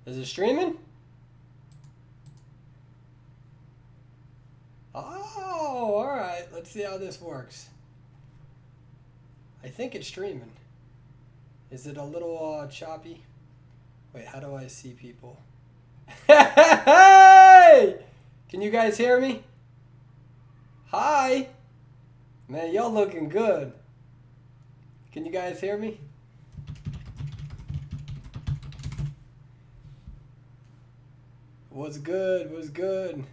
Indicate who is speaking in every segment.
Speaker 1: Is it streaming? Oh, alright. Let's see how this works. I think it's streaming. Is it a little choppy? Wait, how do I see people? Hey! Can you guys hear me? Hi! Man, y'all looking good. Can you guys hear me? What's good? What's good?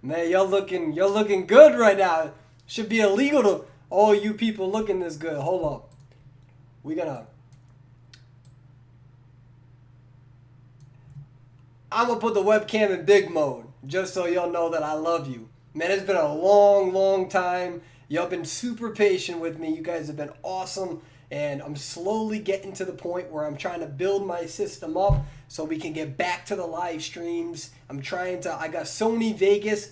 Speaker 1: Man, y'all looking good right now. Should be illegal to all you people looking this good. Hold up. I'm gonna put the webcam in big mode just so y'all know that I love you. Man, it's been a long, long time. Y'all been super patient with me. You guys have been awesome. And I'm slowly getting to the point where I'm trying to build my system up so we can get back to the live streams. I got Sony Vegas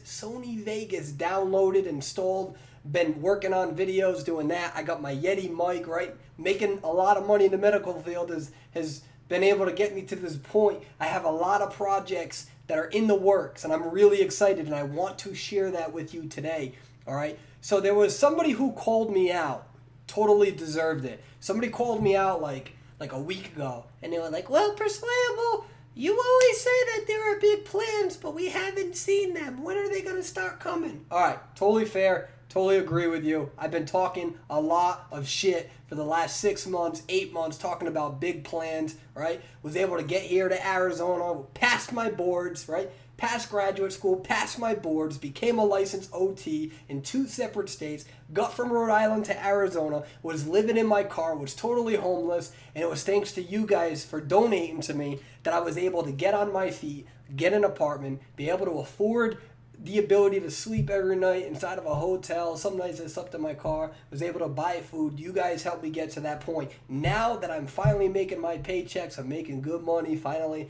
Speaker 1: downloaded, installed, been working on videos doing that. I got my Yeti mic, right? Making a lot of money in the medical field has been able to get me to this point. I have a lot of projects that are in the works and I'm really excited and I want to share that with you today. All right. So there was somebody who called me out, totally deserved it. Somebody called me out like a week ago and they were like, well, Persuadable, you always say that there are big plans, but we haven't seen them. When are they going to start coming? All right. Totally fair. Totally agree with you. I've been talking a lot of shit for the last 6 months, 8 months, talking about big plans, right? Was able to get here to Arizona, passed my boards, right? Passed graduate school, passed my boards, became a licensed OT in 2 separate states, got from Rhode Island to Arizona, was living in my car, was totally homeless, and it was thanks to you guys for donating to me that I was able to get on my feet, get an apartment, be able to afford the ability to sleep every night inside of a hotel. Some nights I slept in my car, was able to buy food. You guys helped me get to that point. Now that I'm finally making my paychecks, I'm making good money finally,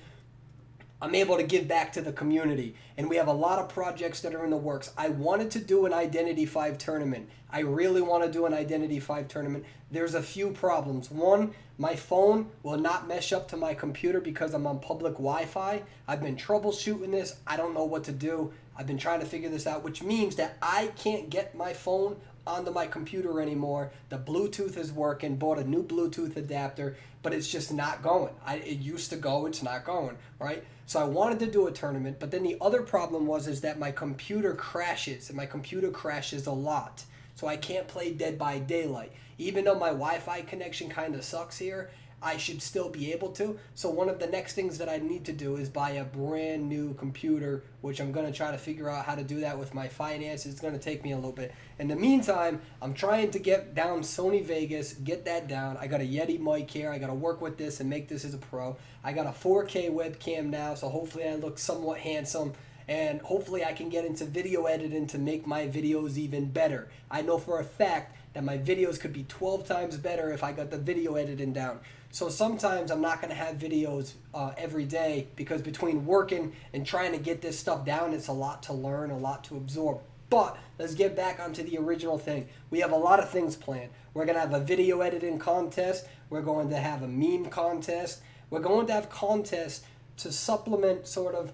Speaker 1: I'm able to give back to the community. And we have a lot of projects that are in the works. I wanted to do an Identity 5 tournament. I really want to do an Identity 5 tournament. There's a few problems. One, my phone will not mesh up to my computer because I'm on public Wi-Fi. I've been troubleshooting this. I don't know what to do. I've been trying to figure this out, which means that I can't get my phone onto my computer anymore. The Bluetooth is working, bought a new Bluetooth adapter, but it's just not going. It used to go, it's not going, right? So I wanted to do a tournament, but then the other problem is that my computer crashes, and my computer crashes a lot. So I can't play Dead by Daylight. Even though my Wi-Fi connection kind of sucks here, I should still be able to. So one of the next things that I need to do is buy a brand new computer, which I'm going to try to figure out how to do that with my finances. It's going to take me a little bit. In the meantime, I'm trying to get down Sony Vegas, get that down. I got a Yeti mic here. I got to work with this and make this as a pro. I got a 4K webcam now, so hopefully I look somewhat handsome. And hopefully I can get into video editing to make my videos even better. I know for a fact that my videos could be 12 times better if I got the video editing down. So sometimes I'm not going to have videos every day because between working and trying to get this stuff down, it's a lot to learn, a lot to absorb. But let's get back onto the original thing. We have a lot of things planned. We're going to have a video editing contest. We're going to have a meme contest. We're going to have contests to supplement sort of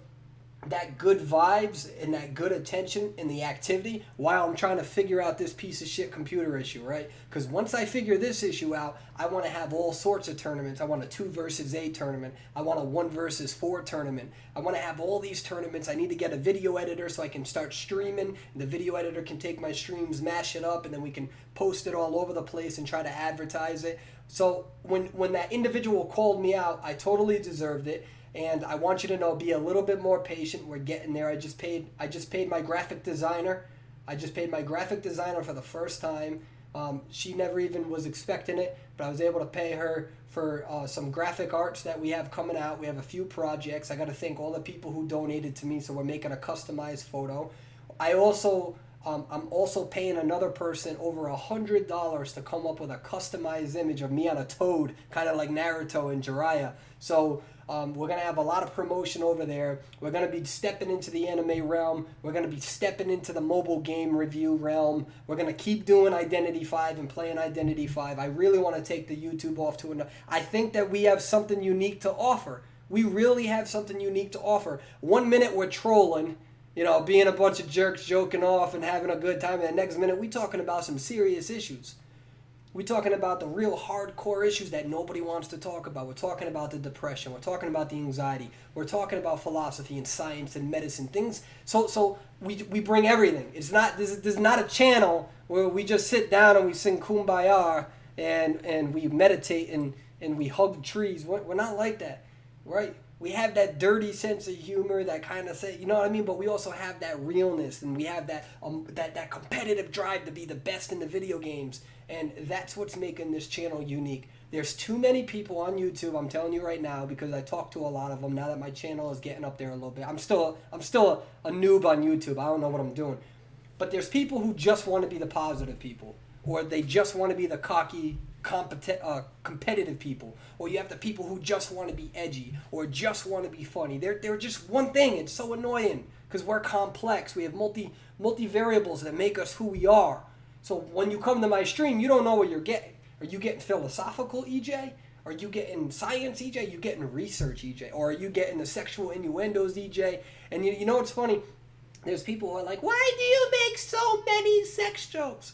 Speaker 1: that good vibes and that good attention in the activity while I'm trying to figure out this piece of shit computer issue, right? Because once I figure this issue out, I want to have all sorts of tournaments. I want a 2 versus 8 tournament. I want a 1 versus 4 tournament. I want to have all these tournaments. I need to get a video editor so I can start streaming. And the video editor can take my streams, mash it up, and then we can post it all over the place and try to advertise it. So when that individual called me out, I totally deserved it. And I want you to know, be a little bit more patient. We're getting there. I just paid my graphic designer. I just paid my graphic designer for the first time. She never even was expecting it, but I was able to pay her for some graphic arts that we have coming out. We have a few projects. I got to thank all the people who donated to me, so we're making a customized photo. I also I'm also paying another person over $100 to come up with a customized image of me on a toad, kind of like Naruto and Jiraiya. So we're going to have a lot of promotion over there. We're going to be stepping into the anime realm. We're going to be stepping into the mobile game review realm. We're going to keep doing Identity 5 and playing Identity 5. I really want to take the YouTube off to another. I think that we have something unique to offer. We really have something unique to offer. 1 minute we're trolling, being a bunch of jerks joking off and having a good time. And the next minute we talking about some serious issues. We're talking about the real hardcore issues that nobody wants to talk about. We're talking about the depression. We're talking about the anxiety. We're talking about philosophy and science and medicine things. So we bring everything. It's not this is not a channel where we just sit down and we sing Kumbaya and we meditate and we hug trees. We're not like that, right? We have that dirty sense of humor, that kind of say, you know what I mean? But we also have that realness, and we have that competitive drive to be the best in the video games. And that's what's making this channel unique. There's too many people on YouTube, I'm telling you right now, because I talk to a lot of them now that my channel is getting up there a little bit. I'm still a noob on YouTube. I don't know what I'm doing. But there's people who just want to be the positive people, or they just want to be the cocky, competitive people, or you have the people who just want to be edgy or just want to be funny. They're just one thing. It's so annoying because we're complex. We have multi variables that make us who we are. So when you come to my stream, you don't know what you're getting. Are you getting philosophical, EJ? Are you getting science, EJ? Are you getting research, EJ? Or are you getting the sexual innuendos, EJ? And you know what's funny? There's people who are like, why do you make so many sex jokes?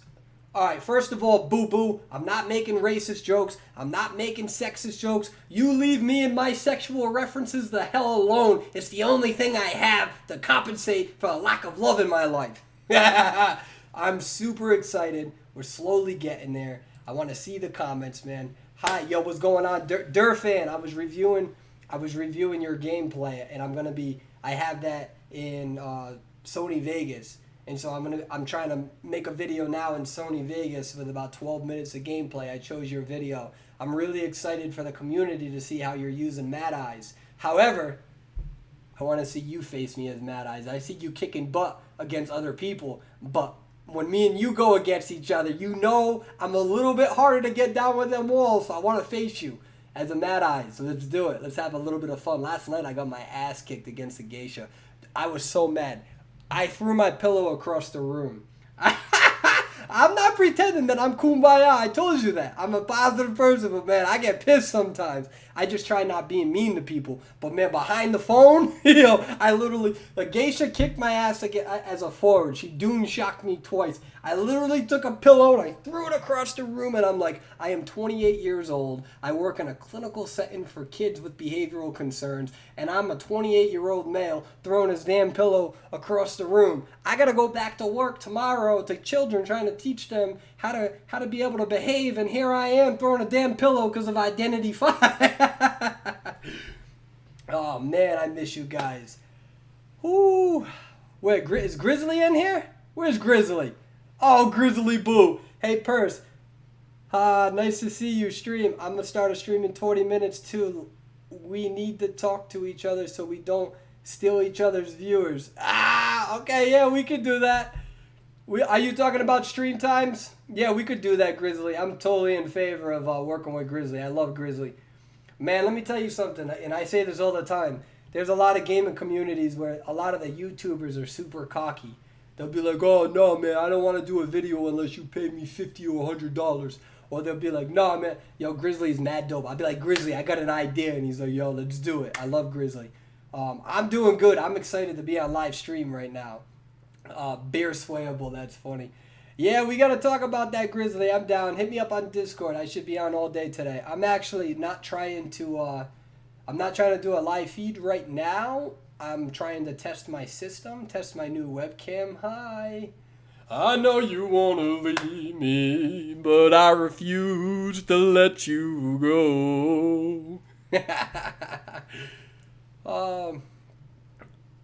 Speaker 1: All right, first of all, boo-boo, I'm not making racist jokes. I'm not making sexist jokes. You leave me and my sexual references the hell alone. It's the only thing I have to compensate for a lack of love in my life. I'm super excited. We're slowly getting there. I want to see the comments, man. Hi, yo, what's going on? Durfan, I was reviewing your gameplay, and I have that in Sony Vegas. And so I'm trying to make a video now in Sony Vegas with about 12 minutes of gameplay. I chose your video. I'm really excited for the community to see how you're using Mad Eyes. However, I want to see you face me as Mad Eyes. I see you kicking butt against other people, but when me and you go against each other, I'm a little bit harder to get down with them walls, so I want to face you as a Mad Eyes. So let's do it. Let's have a little bit of fun. Last night I got my ass kicked against a geisha. I was so mad. I threw my pillow across the room. I'm not pretending that I'm kumbaya. I told you that. I'm a positive person, but man, I get pissed sometimes. I just try not being mean to people. But man, behind the phone, the geisha kicked my ass as a forward. She doom shocked me twice. I literally took a pillow and I threw it across the room, and I'm like, I am 28 years old. I work in a clinical setting for kids with behavioral concerns, and I'm a 28-year-old male throwing his damn pillow across the room. I gotta go back to work tomorrow to children, trying to teach them how to be able to behave, and here I am throwing a damn pillow because of Identity 5. Oh man, I miss you guys. Ooh, wait, is Grizzly in here? Where's Grizzly? Oh, Grizzly Boo. Hey, Purse. Nice to see you stream. I'm going to start a stream in 20 minutes, too. We need to talk to each other so we don't steal each other's viewers. Okay, yeah, we could do that. Are you talking about stream times? Yeah, we could do that, Grizzly. I'm totally in favor of working with Grizzly. I love Grizzly. Man, let me tell you something, and I say this all the time. There's a lot of gaming communities where a lot of the YouTubers are super cocky. They'll be like, oh, no, man, I don't want to do a video unless you pay me $50 or $100. Or they'll be like, no, man, yo, Grizzly's mad dope. I'll be like, Grizzly, I got an idea. And he's like, yo, let's do it. I love Grizzly. I'm doing good. I'm excited to be on live stream right now. Beer swayable, that's funny. Yeah, we got to talk about that, Grizzly. I'm down. Hit me up on Discord. I should be on all day today. I'm actually not trying to, do a live feed right now. I'm trying to test my system, test my new webcam. Hi. I know you want to leave me, but I refuse to let you go.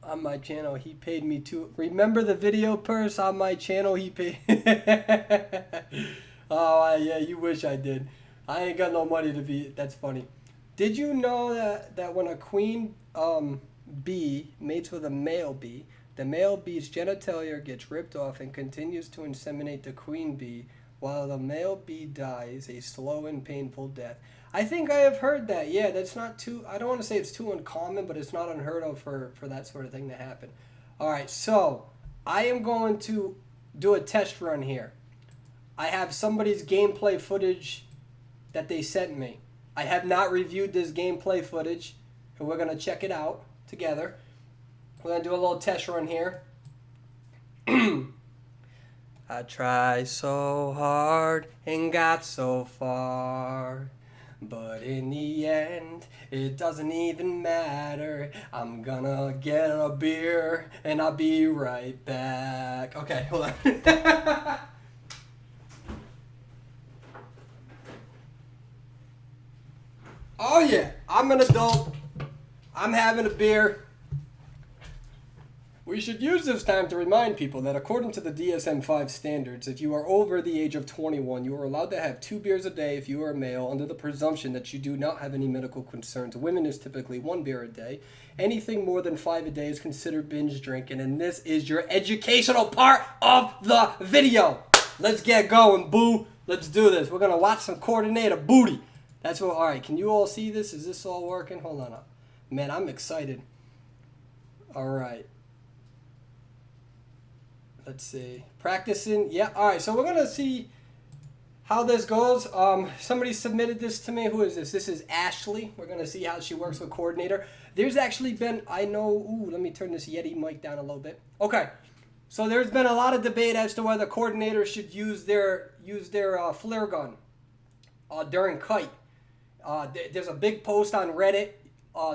Speaker 1: On my channel, he paid me to... Remember the video, Purse? On my channel, he paid... Oh, yeah, you wish I did. I ain't got no money to be... That's funny. Did you know that when a queen... bee mates with a male bee, The male bee's genitalia gets ripped off and continues to inseminate the queen bee while the male bee dies a slow and painful death. I think I have heard that. Yeah, that's not too, I don't want to say it's too uncommon, but it's not unheard of for that sort of thing to happen. All right, so I am going to do a test run here. I have somebody's gameplay footage that they sent me. I have not reviewed this gameplay footage, and we're going to check it out together. We're going to do a little test run here. I tried so hard and got so far, but in the end, it doesn't even matter. I'm gonna get a beer and I'll be right back. Okay, hold on. Oh yeah, I'm an adult. I'm having a beer. We should use this time to remind people that according to the DSM-5 standards, if you are over the age of 21, you are allowed to have 2 beers a day if you are a male under the presumption that you do not have any medical concerns. Women is typically 1 beer a day. Anything more than 5 a day is considered binge drinking, and this is your educational part of the video. Let's get going, boo. Let's do this. We're going to watch some coordinator booty. That's what, all right, can you all see this? Is this all working? Hold on up. Man, I'm excited. All right. Let's see. Practicing. Yeah. All right. So we're going to see how this goes. Somebody submitted this to me. Who is this? This is Ashley. We're going to see how she works with coordinator. There's actually been, I know, ooh, let me turn this Yeti mic down a little bit. Okay. So there's been a lot of debate as to whether coordinators should use their flare gun during kite. There's a big post on Reddit.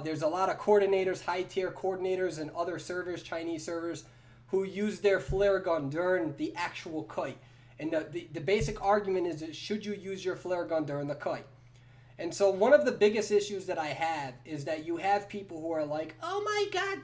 Speaker 1: There's a lot of coordinators, high-tier coordinators and other servers, Chinese servers, who use their flare gun during the actual kite. And the basic argument is that should you use your flare gun during the kite? And so one of the biggest issues that I have is that you have people who are like, oh my God,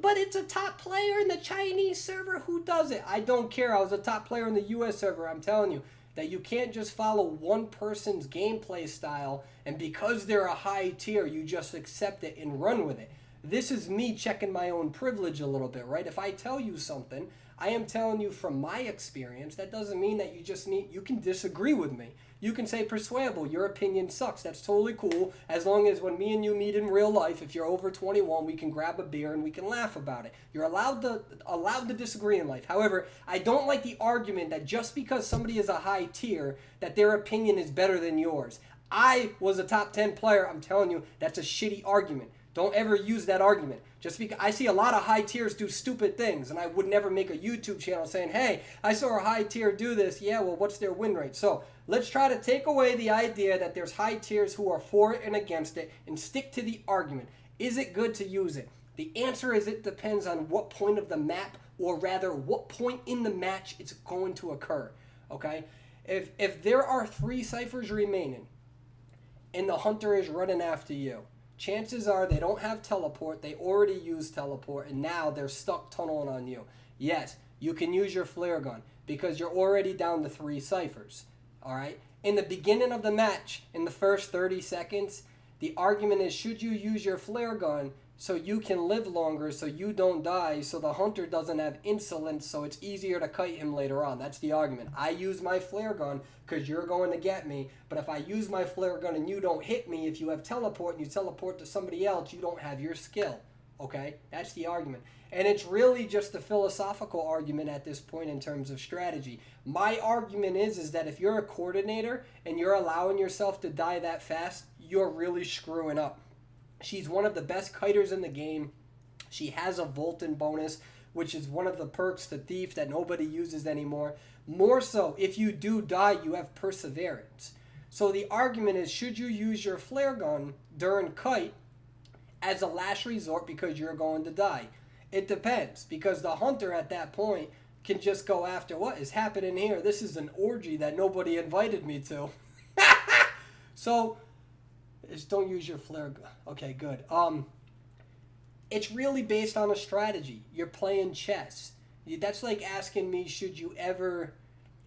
Speaker 1: but it's a top player in the Chinese server. Who does it? I don't care. I was a top player in the US server. I'm telling you that you can't just follow one person's gameplay style and because they're a high tier, you just accept it and run with it. This is me checking my own privilege a little bit, right? If I tell you something, I am telling you from my experience. That doesn't mean that you can disagree with me. You can say persuadable, your opinion sucks. That's totally cool. As long as when me and you meet in real life, if you're over 21, we can grab a beer and we can laugh about it. You're allowed to disagree in life. However, I don't like the argument that just because somebody is a high tier, that their opinion is better than yours. I was a top 10 player. I'm telling you, that's a shitty argument. Don't ever use that argument. Just because I see a lot of high tiers do stupid things, and I would never make a YouTube channel saying, hey, I saw a high tier do this. Yeah, well, what's their win rate? So let's try to take away the idea that there's high tiers who are for it and against it and stick to the argument. Is it good to use it? The answer is it depends on what point of the map, or rather what point in the match it's going to occur. Okay? If there are 3 ciphers remaining and the hunter is running after you, chances are they don't have teleport, they already used teleport, and now they're stuck tunneling on you. Yes, you can use your flare gun because you're already down to 3 ciphers. All right? In the beginning of the match, in the first 30 seconds, the argument is should you use your flare gun so you can live longer, so you don't die, so the hunter doesn't have insolence, so it's easier to kite him later on. That's the argument. I use my flare gun because you're going to get me, but if I use my flare gun and you don't hit me, if you have teleport and you teleport to somebody else, you don't have your skill. Okay? That's the argument. And it's really just a philosophical argument at this point in terms of strategy. My argument is that if you're a coordinator and you're allowing yourself to die that fast, you're really screwing up. She's one of the best kiters in the game. She has a Volton bonus, which is one of the perks to Thief that nobody uses anymore. More so, if you do die, you have Perseverance. So the argument is, should you use your flare gun during kite as a last resort because you're going to die? It depends, because the hunter at that point can just go after what is happening here. This is an orgy that nobody invited me to. So just don't use your flare gun. Okay, good. It's really based on a strategy. You're playing chess. That's like asking me, should you ever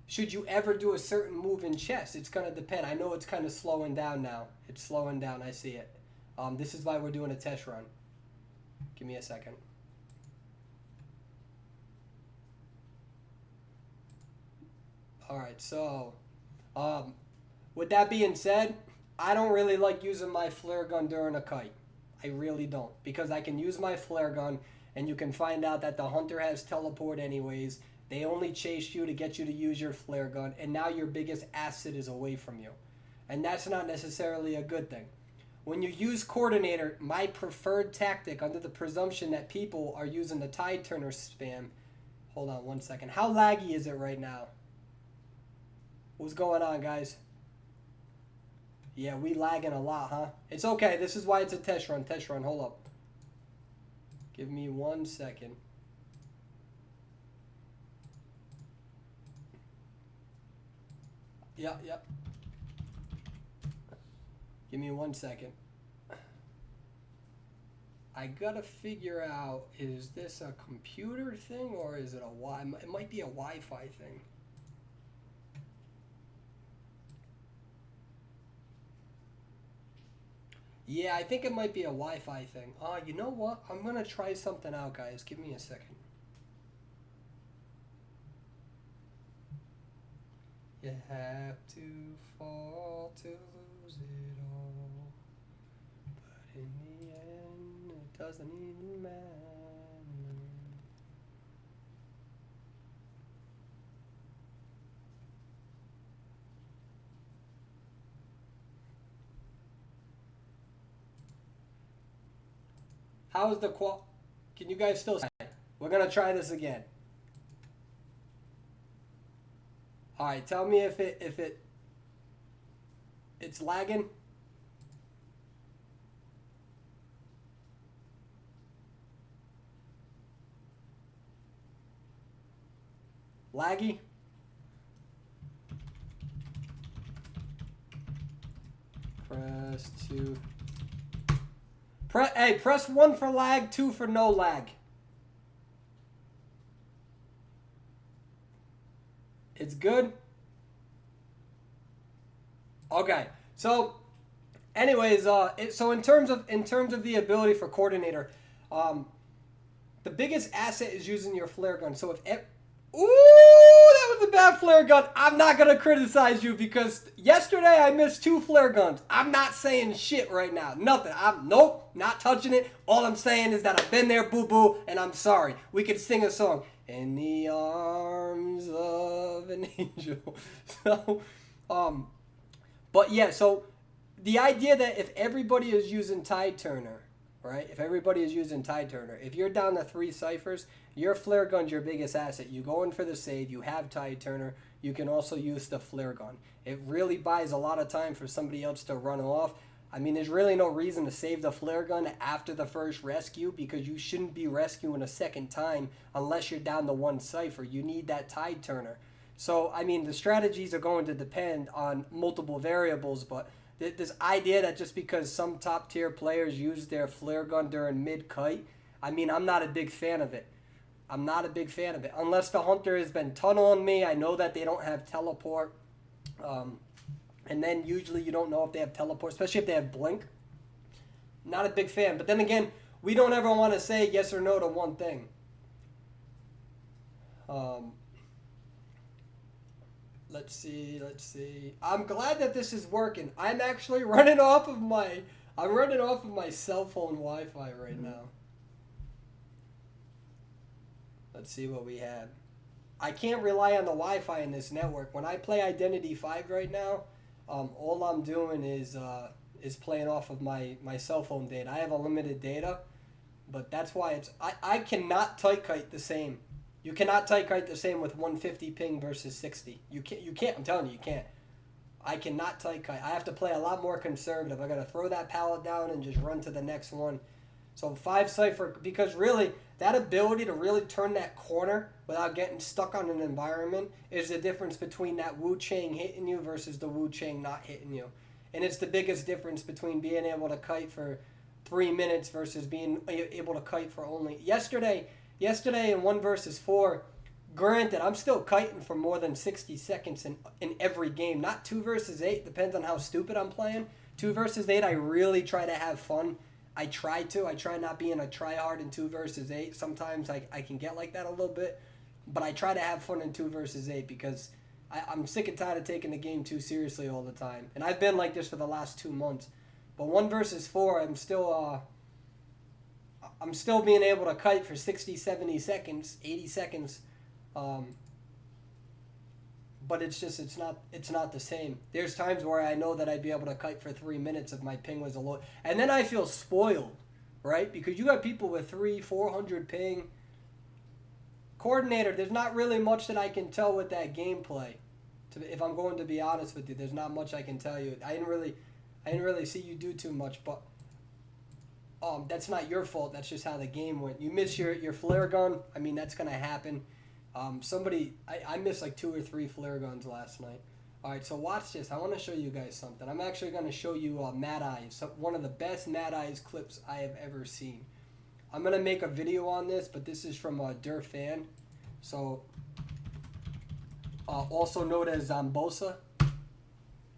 Speaker 1: do a certain move in chess? It's going to depend. I know it's kind of slowing down now. It's slowing down. I see it. This is why we're doing a test run. Give me a second. All right, so um, with that being said, I don't really like using my flare gun during a kite. I really don't, because I can use my flare gun and you can find out that the hunter has teleport anyways. They only chased you to get you to use your flare gun, and now your biggest asset is away from you. And that's not necessarily a good thing. When you use coordinator, my preferred tactic, under the presumption that people are using the tide turner spam. Hold on one second. How laggy is it right now? What's going on, guys? Yeah, we lagging a lot, huh? It's okay. This is why it's a test run. Test run. Hold up. Give me 1 second. Yep. Give me 1 second. I gotta figure out, is this a computer thing or is it a Wi? It might be a Wi-Fi thing. Yeah, I think it might be a Wi-Fi thing. You know what? I'm gonna try something out, guys. Give me a second. You have to fall to lose it all, but in the end, it doesn't even matter. How is the qual? Can you guys still? We're gonna try this again. All right, tell me if it's lagging. Laggy. Press 2. Press 1 for lag, 2 for no lag. It's good. Okay. So, anyways, so in terms of the ability for coordinator, the biggest asset is using your flare gun. So ooh, that was a bad flare gun. I'm not gonna criticize you because yesterday I missed 2 flare guns. I'm not saying shit right now. Nothing. Nope, not touching it. All I'm saying is that I've been there, boo boo, and I'm sorry. We could sing a song. In the arms of an angel. So, but yeah, so the idea that if everybody is using tide turner, right? If everybody is using tide turner, if you're down to 3 ciphers, your flare gun's your biggest asset. You go in for the save, you have tide turner, you can also use the flare gun. It really buys a lot of time for somebody else to run off. I mean, there's really no reason to save the flare gun after the first rescue because you shouldn't be rescuing a second time unless you're down to 1 cipher. You need that tide turner. So, I mean, the strategies are going to depend on multiple variables, but this idea that just because some top tier players use their flare gun during mid kite, I mean, I'm not a big fan of it. I'm not a big fan of it. Unless the hunter has been tunneling me, I know that they don't have teleport. And then usually you don't know if they have teleport, especially if they have blink. Not a big fan. But then again, we don't ever want to say yes or no to one thing. Let's see. I'm glad that this is working. I'm actually running off of my cell phone Wi-Fi right now. Let's see what we had. I can't rely on the Wi-Fi in this network. When I play Identity 5 right now, all I'm doing is playing off of my cell phone data. I have unlimited data, but that's why I cannot tight kite the same. You cannot tight kite the same with 150 ping versus 60. You can't. I'm telling you, you can't. I cannot tight kite. I have to play a lot more conservative. I gotta throw that pallet down and just run to the next one. So 5 cipher, because really that ability to really turn that corner without getting stuck on an environment is the difference between that Wu Chang hitting you versus the Wu Chang not hitting you. And it's the biggest difference between being able to kite for 3 minutes versus being able to kite for only yesterday in 1 versus 4. Granted, I'm still kiting for more than 60 seconds in every game. Not 2 versus 8, depends on how stupid I'm playing. 2 versus 8, I really try to have fun. I try not being a try hard in 2 versus 8. Sometimes I can get like that a little bit, but I try to have fun in 2 versus 8 because I'm sick and tired of taking the game too seriously all the time. And I've been like this for the last 2 months. But 1 versus 4, I'm still being able to kite for 60, 70 seconds, 80 seconds. But it's not the same. There's times where I know that I'd be able to kite for 3 minutes if my ping was a low. And then I feel spoiled, right? Because you got people with 300-400 ping. Coordinator, there's not really much that I can tell with that gameplay. If I'm going to be honest with you, there's not much I can tell you. I didn't really see you do too much, but that's not your fault. That's just how the game went. You miss your flare gun. I mean, that's gonna happen. I missed like 2 or 3 flare guns last night. All right, so watch this. I want to show you guys something. I'm actually going to show you Mad Eyes, one of the best Mad Eyes clips I have ever seen. I'm going to make a video on this, but this is from Durf Fan. So, also known as Zambosa.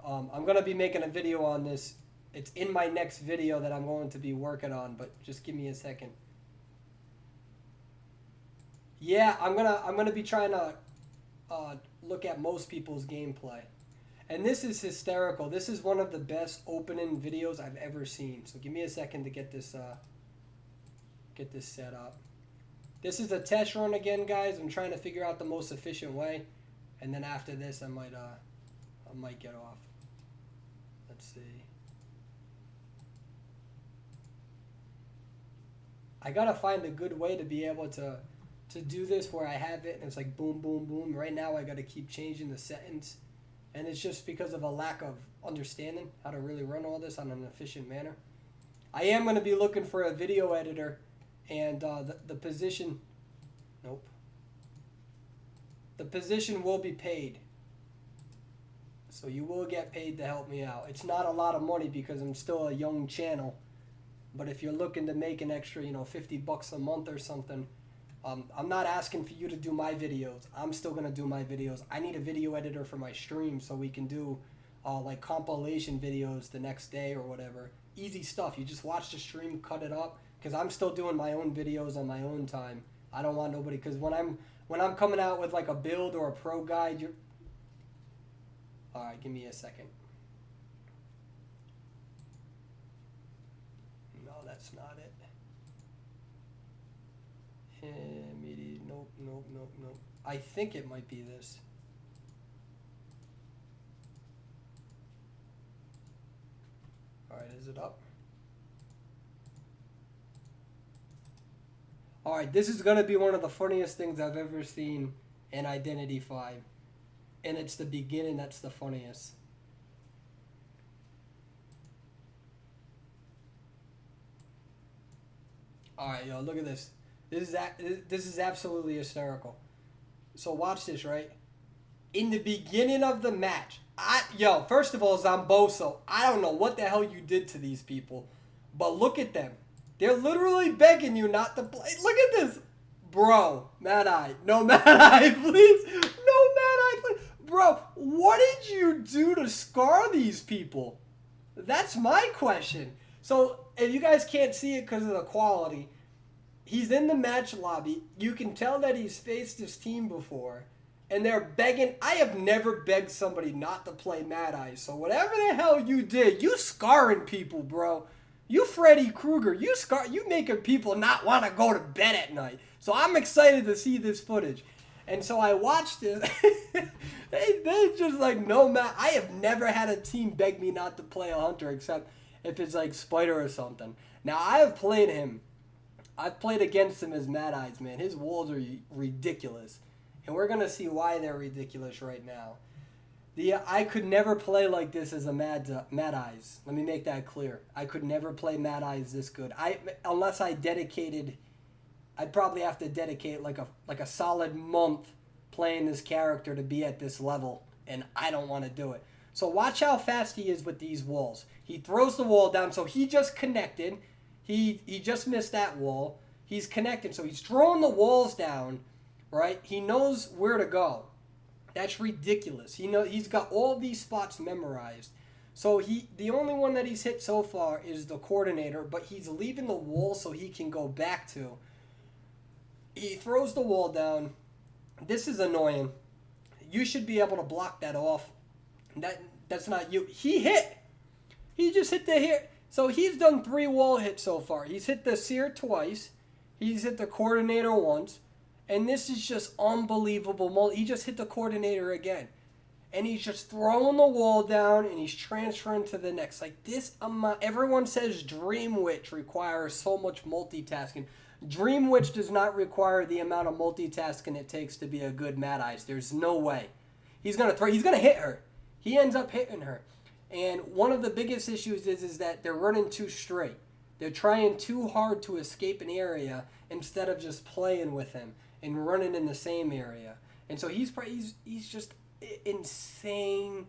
Speaker 1: I'm going to be making a video on this. It's in my next video that I'm going to be working on, but just give me a second. Yeah, I'm gonna be trying to look at most people's gameplay, and this is hysterical. This is one of the best opening videos I've ever seen. So give me a second to get this set up. This is a test run again, guys. I'm trying to figure out the most efficient way, and then after this, I might get off. Let's see. I gotta find a good way to be able to do this where I have it and it's like boom, boom, boom. Right now I got to keep changing the settings, and it's just because of a lack of understanding how to really run all this on an efficient manner. I am going to be looking for a video editor, and the position, nope. The position will be paid. So you will get paid to help me out. It's not a lot of money because I'm still a young channel, but if you're looking to make an extra, $50 a month or something, I'm not asking for you to do my videos. I'm still going to do my videos. I need a video editor for my stream so we can do like compilation videos the next day or whatever. Easy stuff. You just watch the stream, cut it up, because I'm still doing my own videos on my own time. I don't want nobody, because when I'm coming out with like a build or a pro guide, all right, give me a second. No, that's not it. Nope. I think it might be this. Alright, is it up? Alright, this is going to be one of the funniest things I've ever seen in Identity 5. And it's the beginning that's the funniest. Alright, yo, look at this. This is absolutely hysterical. So watch this, right? In the beginning of the match, first of all, Zamboso, I don't know what the hell you did to these people, but look at them. They're literally begging you not to play. Look at this. Bro, Mad Eye. No Mad Eye, please. No Mad Eye, please. Bro, what did you do to scar these people? That's my question. So, if you guys can't see it because of the quality, he's in the match lobby. You can tell that he's faced his team before. And they're begging. I have never begged somebody not to play Mad Eye. So whatever the hell you did, you scarring people, bro. You Freddy Krueger. You making people not want to go to bed at night. So I'm excited to see this footage. And so I watched it. they just like, no, man. I have never had a team beg me not to play a hunter except if it's like Spider or something. Now, I have played him. I've played against him as Mad Eyes, man. His walls are ridiculous. And we're going to see why they're ridiculous right now. I could never play like this as a Mad Eyes. Let me make that clear. I could never play Mad Eyes this good. Unless I dedicated, I'd probably have to dedicate like a solid month playing this character to be at this level. And I don't want to do it. So watch how fast he is with these walls. He throws the wall down. So he just connected. He just missed that wall. He's connected. So he's throwing the walls down. Right? He knows where to go. That's ridiculous. He's got all these spots memorized. So the only one that he's hit so far is the coordinator, but he's leaving the wall so he can go back to. He throws the wall down. This is annoying. You should be able to block that off. That's not you. He hit. He just hit the hit. So he's done 3 wall hits so far. He's hit the seer twice. He's hit the coordinator once. And this is just unbelievable. He just hit the coordinator again. And he's just throwing the wall down and he's transferring to the next. Like this amount, everyone says Dream Witch requires so much multitasking. Dream Witch does not require the amount of multitasking it takes to be a good Mad Eyes. There's no way. He's gonna hit her. He ends up hitting her. And one of the biggest issues is that they're running too straight. They're trying too hard to escape an area instead of just playing with him and running in the same area. And so he's just insane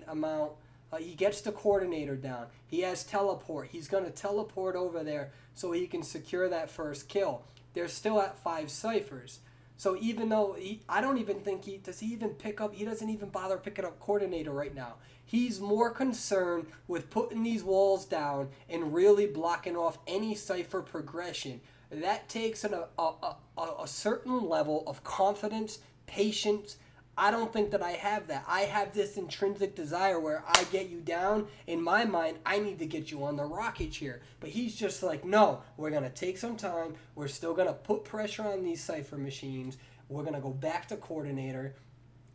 Speaker 1: amount. He gets the coordinator down. He has teleport. He's going to teleport over there so he can secure that first kill. They're still at 5 ciphers. So even though I don't even think he doesn't even bother picking up coordinator right now. He's more concerned with putting these walls down and really blocking off any cipher progression. That takes a certain level of confidence, patience. I don't think that I have that. I have this intrinsic desire where I get you down. In my mind, I need to get you on the rocket here. But he's just like, no, we're going to take some time. We're still going to put pressure on these cipher machines. We're going to go back to coordinator.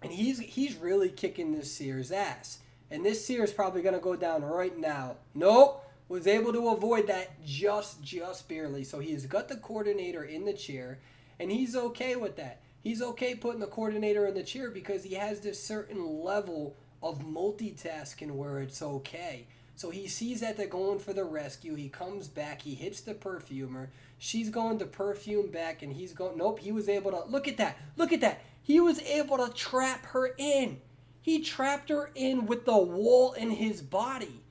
Speaker 1: And he's really kicking this Seer's ass. And this Seer is probably going to go down right now. Nope. Was able to avoid that just barely. So he's got the coordinator in the chair. And he's okay with that. He's okay putting the coordinator in the chair because he has this certain level of multitasking where it's okay. So he sees that they're going for the rescue. He comes back. He hits the perfumer. She's going to perfume back and he's going, nope, he was able to, look at that. Look at that. He was able to trap her in. He trapped her in with the wall in his body.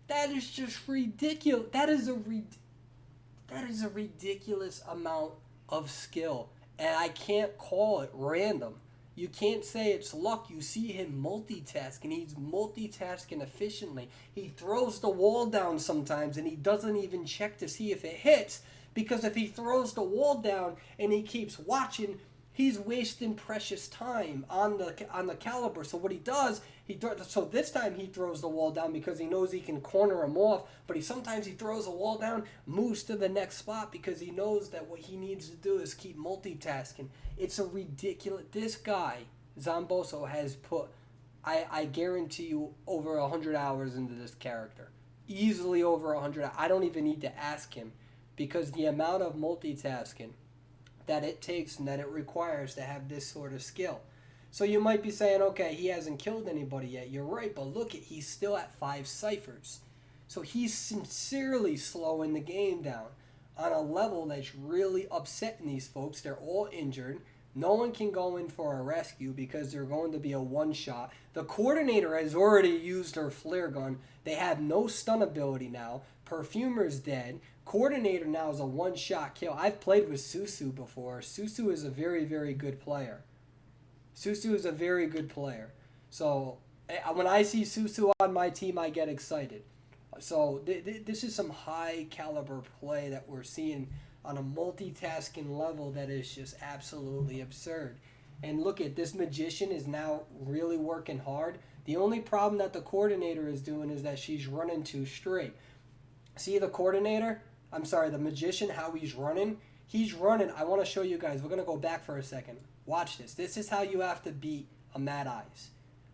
Speaker 1: That is just ridiculous. That is a ridiculous amount of skill. And I can't call it random. You can't say it's luck. You see him multitasking. He's multitasking efficiently. He throws the wall down sometimes and he doesn't even check to see if it hits. Because if he throws the wall down and he keeps watching, he's wasting precious time on the caliber. So what he does, so this time he throws the wall down because he knows he can corner him off. But sometimes he throws a wall down, moves to the next spot because he knows that what he needs to do is keep multitasking. It's a ridiculous. This guy, Zomboso, has put, I guarantee you, over 100 hours into this character. Easily over 100. I don't even need to ask him because the amount of multitasking that it takes and that it requires to have this sort of skill. So you might be saying, okay, he hasn't killed anybody yet. You're right, but look, he's still at 5 ciphers. So he's sincerely slowing the game down on a level that's really upsetting these folks. They're all injured. No one can go in for a rescue because they're going to be a one-shot. The coordinator has already used her flare gun. They have no stun ability now. Perfumer's dead. Coordinator now is a one-shot kill. I've played with Susu before. Susu is a very, very good player. Susu is a very good player. So when I see Susu on my team, I get excited. So this is some high caliber play that we're seeing on a multitasking level that is just absolutely absurd. And look at this magician is now really working hard. The only problem that the coordinator is doing is that she's running too straight. See the coordinator? I'm sorry, the magician, how he's running? He's running. I want to show you guys. We're going to go back for a second. Watch this. This is how you have to beat a Mad Eyes.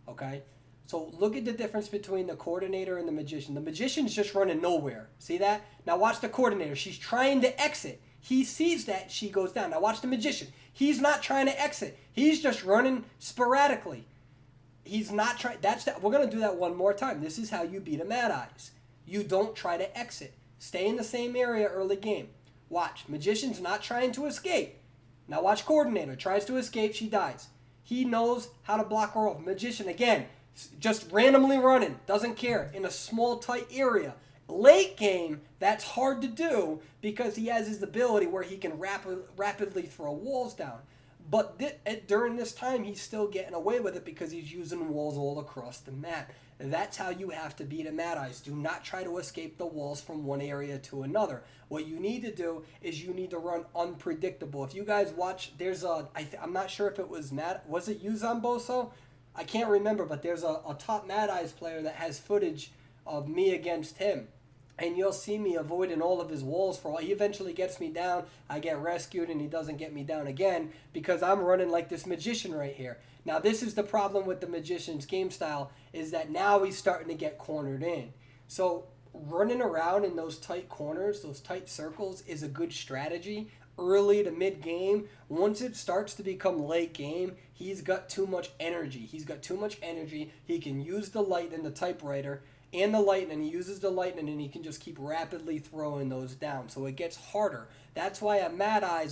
Speaker 1: Okay? So look at the difference between the coordinator and the magician. The magician's just running nowhere. See that? Now watch the coordinator. She's trying to exit. He sees that. She goes down. Now watch the magician. He's not trying to exit. He's just running sporadically. He's not trying. We're going to do that one more time. This is how you beat a Mad Eyes. You don't try to exit. Stay in the same area early game. Watch. Magician's not trying to escape. Now watch coordinator. Tries to escape. She dies. He knows how to block her off. Magician, again, just randomly running. Doesn't care. In a small, tight area. Late game, that's hard to do because he has his ability where he can rapidly throw walls down. But during this time, he's still getting away with it because he's using walls all across the map. That's how you have to beat a Mad Eyes. Do not try to escape the walls from one area to another. What you need to do is you need to run unpredictable. If you guys watch, there's I'm not sure if it was was it Uzamboso? I can't remember, but there's a top Mad Eyes player that has footage of me against him. And you'll see me avoiding all of his walls for all. He eventually gets me down. I get rescued, and he doesn't get me down again because I'm running like this magician right here. Now, this is the problem with the magician's game style, is that now he's starting to get cornered in. So running around in those tight corners, those tight circles, is a good strategy early to mid-game. Once it starts to become late game, he's got too much energy. He can use the light in the typewriter and the lightning. He uses the lightning, and he can just keep rapidly throwing those down. So it gets harder. That's why a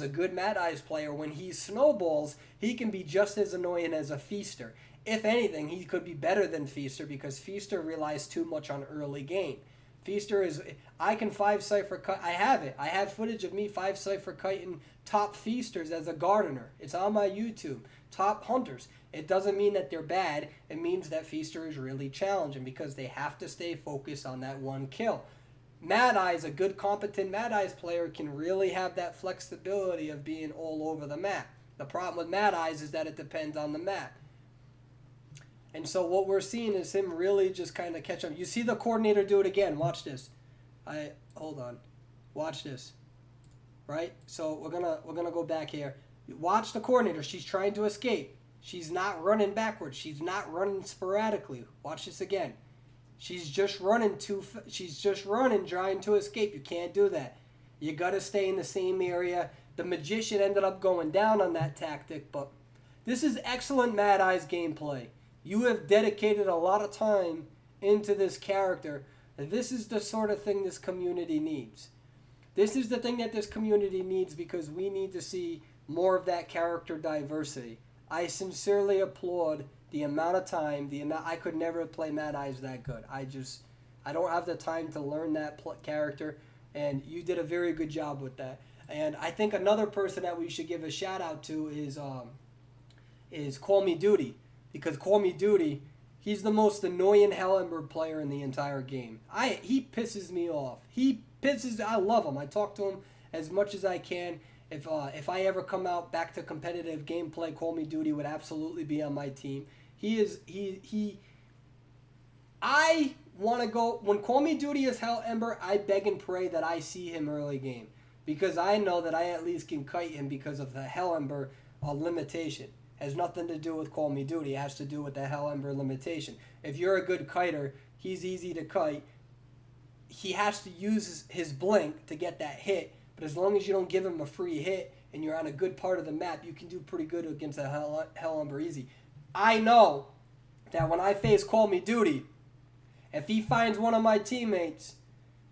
Speaker 1: good Mad Eyes player, when he snowballs, he can be just as annoying as a Feaster. If anything, he could be better than Feaster because Feaster relies too much on early game. Feaster is, I can 5-cipher kite. I have it. I have footage of me 5-cipher kiting top Feasters as a gardener. It's on my YouTube. Top hunters. It doesn't mean that they're bad. It means that Feaster is really challenging because they have to stay focused on that one kill. Mad Eyes, a good competent Mad Eyes player, can really have that flexibility of being all over the map. The problem with Mad Eyes is that it depends on the map. And so what we're seeing is him really just kind of catch up. You see the coordinator do it again. Watch this. Hold on. Watch this. Right? So we're gonna go back here. Watch the coordinator. She's trying to escape. She's not running backwards. She's not running sporadically. Watch this again. She's just running trying to escape. You can't do that. You got to stay in the same area. The magician ended up going down on that tactic, but this is excellent Mad Eyes gameplay. You have dedicated a lot of time into this character. This is the sort of thing this community needs. This is the thing that this community needs because we need to see more of that character diversity. I sincerely applaud the amount of time, I could never play Mad Eyes that good. I don't have the time to learn that character, and you did a very good job with that. And I think another person that we should give a shout out to is Call Me Duty, because Call Me Duty, he's the most annoying Hell Ember player in the entire game. He pisses me off. I love him. I talk to him as much as I can. If I ever come out back to competitive gameplay, Call Me Duty would absolutely be on my team. I want to go, when Call Me Duty is Hell Ember, I beg and pray that I see him early game. Because I know that I at least can kite him because of the Hell Ember limitation. It has nothing to do with Call Me Duty. It has to do with the Hell Ember limitation. If you're a good kiter, he's easy to kite. He has to use his blink to get that hit. But as long as you don't give him a free hit and you're on a good part of the map, you can do pretty good against a Hell Ember easy. I know that when I face Call Me Duty, if he finds one of my teammates,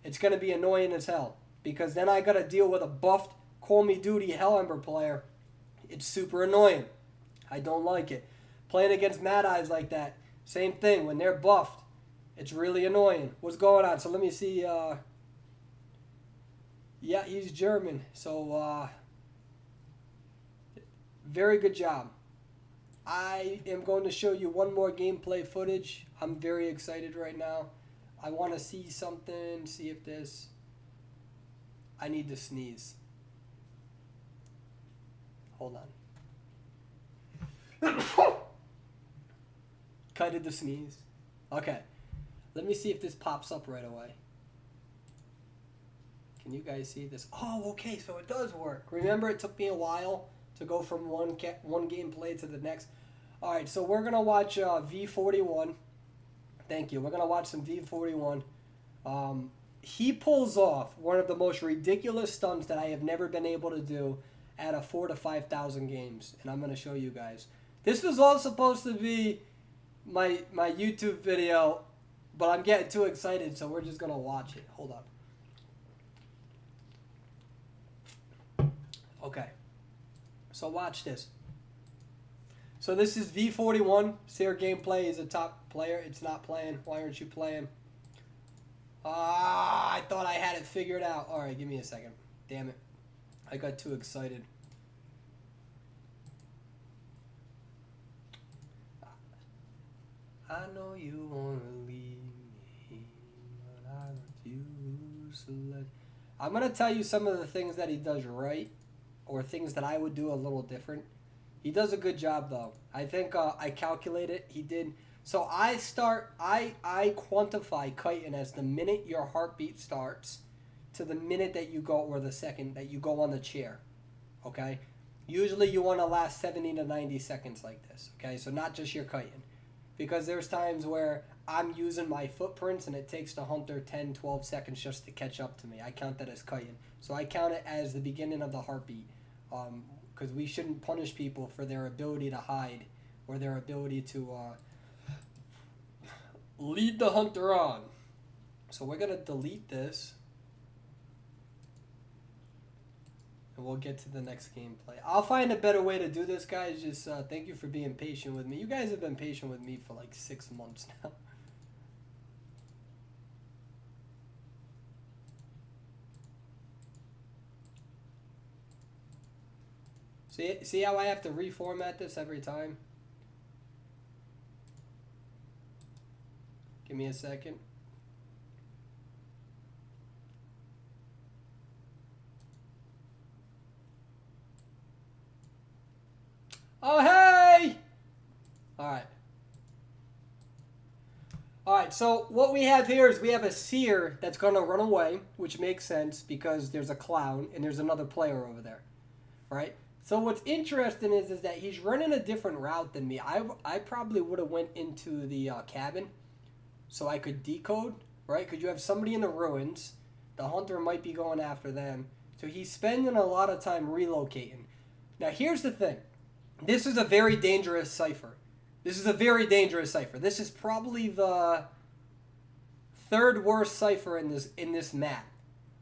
Speaker 1: it's going to be annoying as hell. Because then I got to deal with a buffed Call Me Duty Hell Ember player. It's super annoying. I don't like it. Playing against Mad Eyes like that, same thing. When they're buffed, it's really annoying. What's going on? So let me see. Yeah, he's German. So, very good job. I am going to show you one more gameplay footage. I'm very excited right now. I want to see something, see if this... I need to sneeze. Hold on. Kited the sneeze. Okay. Let me see if this pops up right away. Can you guys see this? Oh, okay, so it does work. Remember, it took me a while to go from one gameplay to the next. All right, so we're going to watch V41. Thank you. We're going to watch some V41. He pulls off one of the most ridiculous stunts that I have never been able to do at a 4,000 to 5,000 games, and I'm going to show you guys. This was all supposed to be my YouTube video, but I'm getting too excited, so we're just going to watch it. Hold on. Okay. So watch this. So this is V41. Seer gameplay is a top player. It's not playing. Why aren't you playing? I thought I had it figured out. All right, give me a second. Damn it. I got too excited. I know you wanna leave me, but I refuse to let. I'm gonna tell you some of the things that he does right, or things that I would do a little different. He does a good job though. I think I calculated he did. So I quantify kiting as the minute your heartbeat starts to the minute that you go, or the second that you go on the chair. Okay? Usually you want to last 70 to 90 seconds like this. Okay? So not just your kiting. Because there's times where I'm using my footprints and it takes the hunter 10, 12 seconds just to catch up to me. I count that as kiting. So I count it as the beginning of the heartbeat. Because we shouldn't punish people for their ability to hide or their ability to lead the hunter on. So we're going to delete this. And we'll get to the next gameplay. I'll find a better way to do this, guys. Just thank you for being patient with me. You guys have been patient with me for like 6 months now. See how I have to reformat this every time? Give me a second. Oh, hey! Alright. Alright, so what we have here is we have a seer that's going to run away, which makes sense because there's a clown and there's another player over there. Right? So what's interesting is that he's running a different route than me. I probably would have went into the cabin so I could decode, right? Because you have somebody in the ruins. The hunter might be going after them. So he's spending a lot of time relocating. Now here's the thing. This is a very dangerous cipher. This is a very dangerous cipher. This is probably the third worst cipher in this map.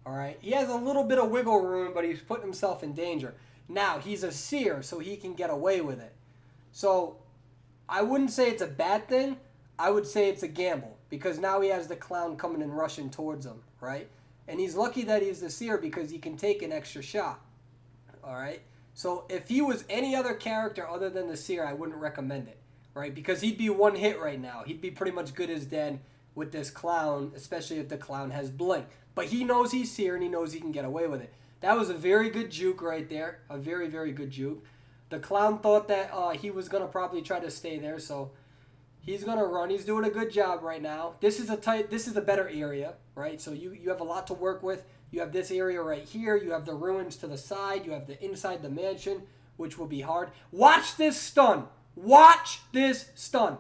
Speaker 1: All right? He has a little bit of wiggle room, but he's putting himself in danger. Now, he's a seer, so he can get away with it. So, I wouldn't say it's a bad thing. I would say it's a gamble. Because now he has the clown coming and rushing towards him, right? And he's lucky that he's the seer because he can take an extra shot. Alright? So, if he was any other character other than the seer, I wouldn't recommend it. Right? Because he'd be one hit right now. He'd be pretty much good as dead with this clown, especially if the clown has blink. But he knows he's seer and he knows he can get away with it. That was a very good juke right there. A very, very good juke. The clown thought that he was going to probably try to stay there, so he's going to run. He's doing a good job right now. This is a better area, right? So you have a lot to work with. You have this area right here. You have the ruins to the side. You have the inside the mansion, which will be hard. Watch this stun. Watch this stun.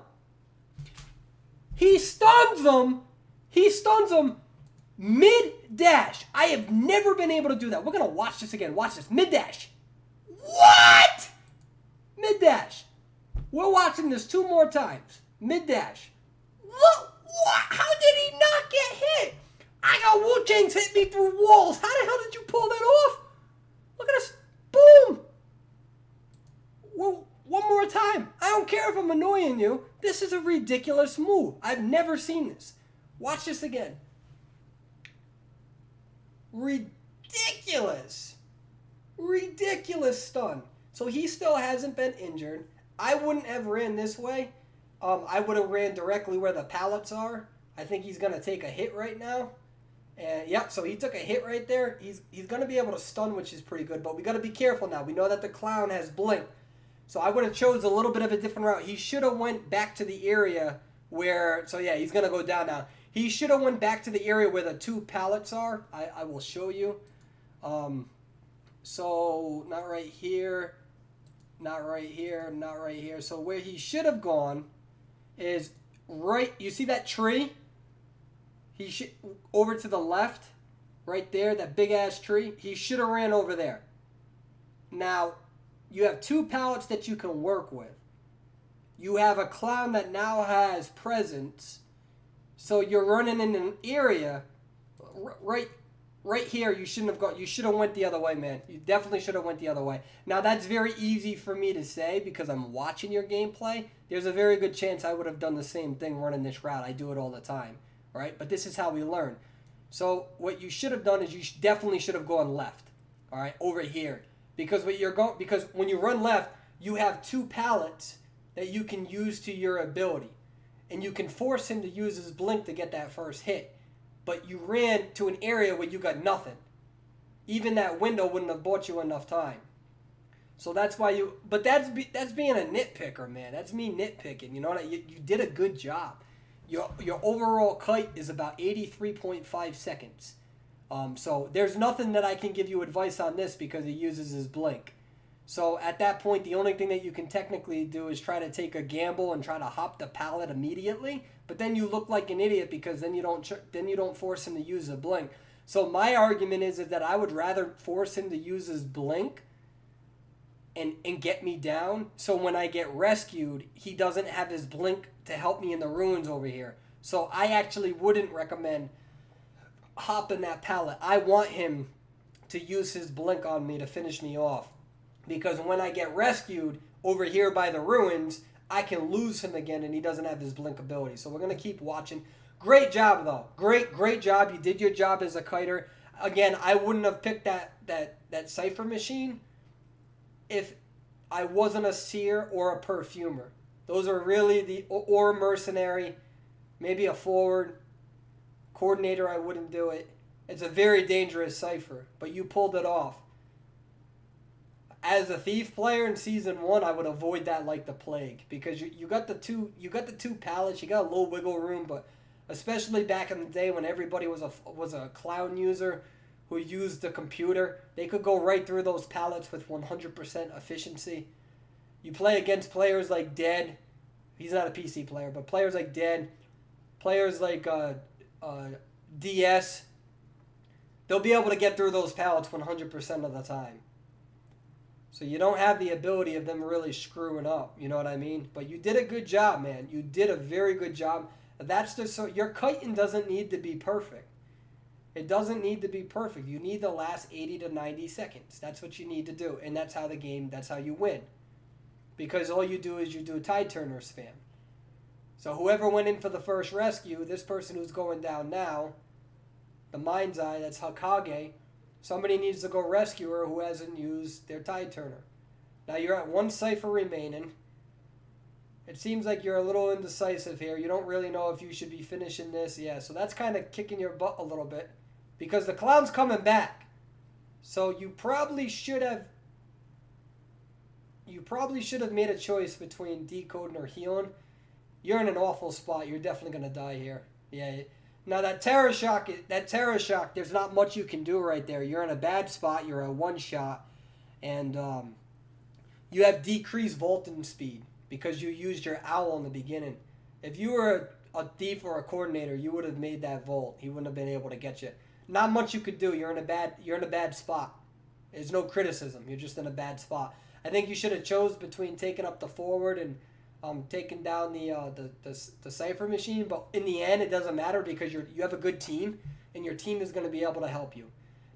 Speaker 1: He stuns him. He stuns him. Mid-dash. I have never been able to do that. We're going to watch this again. Watch this. Mid-dash. What? Mid-dash. We're watching this 2 more times. Mid-dash. What? How did he not get hit? I got Wu-Chang's hit me through walls. How the hell did you pull that off? Look at this. Boom. Well, one more time. I don't care if I'm annoying you. This is a ridiculous move. I've never seen this. Watch this again. Ridiculous. Ridiculous stun. So he still hasn't been injured. I wouldn't have ran this way. I would have ran directly where the pallets are. I think he's going to take a hit right now. And yep, so he took a hit right there. He's going to be able to stun, which is pretty good. But we got to be careful now. We know that the clown has blink. So I would have chose a little bit of a different route. He should have went back to the area where... So yeah, he's going to go down now. He should have went back to the area where the 2 pallets are. I will show you. So, not right here. Not right here. Not right here. So, where he should have gone is right... You see that tree? He should... Over to the left. Right there. That big-ass tree. He should have ran over there. Now, you have 2 pallets that you can work with. You have a clown that now has presence... So you're running in an area, right here. You shouldn't have gone. You should have went the other way, man. You definitely should have went the other way. Now that's very easy for me to say because I'm watching your gameplay. There's a very good chance I would have done the same thing running this route. I do it all the time, right? But this is how we learn. So what you should have done is you definitely should have gone left, all right, over here, because because when you run left, you have 2 pallets that you can use to your ability. and you can force him to use his blink to get that first hit. But you ran to an area where you got nothing. Even that window wouldn't have bought you enough time. So that's why you. But that's being a nitpicker, man. That's me nitpicking. You know what? You did a good job. Your overall kite is about 83.5 seconds. So there's nothing that I can give you advice on this because he uses his blink. So at that point, the only thing that you can technically do is try to take a gamble and try to hop the pallet immediately. But then you look like an idiot because then you don't force him to use a blink. So my argument is that I would rather force him to use his blink and get me down. So when I get rescued, he doesn't have his blink to help me in the ruins over here. So I actually wouldn't recommend hopping that pallet. I want him to use his blink on me to finish me off. Because when I get rescued over here by the ruins, I can lose him again and he doesn't have his blink ability. So we're going to keep watching. Great job, though. Great job. You did your job as a kiter. Again, I wouldn't have picked that cipher machine if I wasn't a seer or a perfumer. Those are really or mercenary, maybe a forward. Coordinator, I wouldn't do it. It's a very dangerous cipher, but you pulled it off. As a thief player in season 1, I would avoid that like the plague because you got the two pallets, you got a little wiggle room, but especially back in the day when everybody was a clown user who used the computer, they could go right through those pallets with 100% efficiency. You play against players like Dead. He's not a PC player, but players like Dead, players like DS, they'll be able to get through those pallets 100% of the time. So you don't have the ability of them really screwing up, you know what I mean? But you did a good job, man. You did a very good job. That's just so your kiting doesn't need to be perfect. It doesn't need to be perfect. You need the last 80 to 90 seconds. That's what you need to do, and that's how you win. Because all you do is you do tide turner spam. So whoever went in for the first rescue, this person who's going down now, the mind's eye, that's Hakage. Somebody needs to go rescue her who hasn't used their tide turner. Now you're at 1 cipher remaining. It seems like you're a little indecisive here. You don't really know if you should be finishing this. Yeah, so that's kind of kicking your butt a little bit. Because the clown's coming back. So you probably should have made a choice between decoding or healing. You're in an awful spot. You're definitely going to die here. Yeah. Now that Terror Shock, there's not much you can do right there. You're in a bad spot. You're a one-shot. And you have decreased vaulting speed because you used your owl in the beginning. If you were a thief or a coordinator, you would have made that vault. He wouldn't have been able to get you. Not much you could do. You're in a bad spot. There's no criticism. You're just in a bad spot. I think you should have chose between taking up the forward and taking down the cipher machine, but in the end it doesn't matter because you have a good team and your team is going to be able to help you.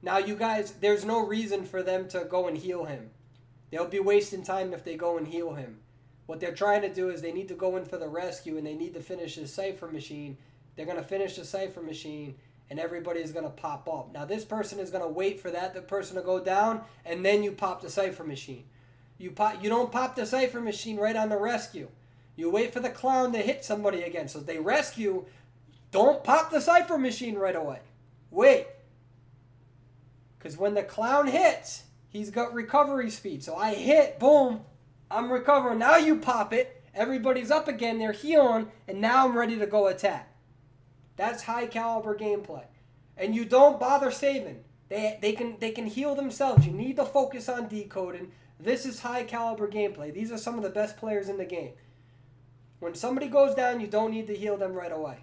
Speaker 1: Now you guys, there's no reason for them to go and heal him. They'll be wasting time if they go and heal him. What they're trying to do is they need to go in for the rescue and they need to finish the cipher machine. They're going to finish the cipher machine and everybody's going to pop up. Now this person is going to wait for the person to go down and then you pop the cipher machine. You don't pop the cipher machine right on the rescue. You wait for the clown to hit somebody again. So if they rescue, don't pop the cipher machine right away. Wait. Because when the clown hits, he's got recovery speed. So I hit, boom, I'm recovering. Now you pop it. Everybody's up again. They're healing. And now I'm ready to go attack. That's high caliber gameplay. And you don't bother saving. They can heal themselves. You need to focus on decoding. This is high caliber gameplay. These are some of the best players in the game. When somebody goes down, you don't need to heal them right away.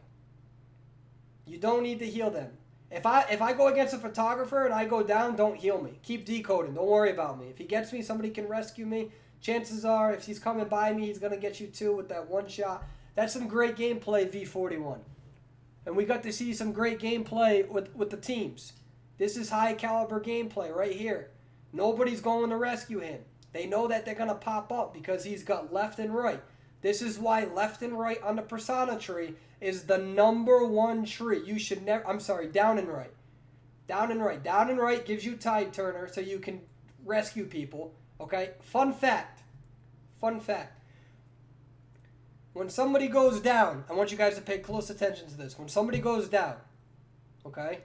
Speaker 1: You don't need to heal them. If I go against a photographer and I go down, don't heal me. Keep decoding. Don't worry about me. If he gets me, somebody can rescue me. Chances are, if he's coming by me, he's going to get you too with that one shot. That's some great gameplay, V41. And we got to see some great gameplay with the teams. This is high caliber gameplay right here. Nobody's going to rescue him. They know that they're going to pop up because he's got left and right. This is why left and right on the persona tree is the #1 tree. You should never, down and right. Down and right. Down and right gives you tide turner so you can rescue people. Okay? Fun fact. When somebody goes down, I want you guys to pay close attention to this. When somebody goes down, okay,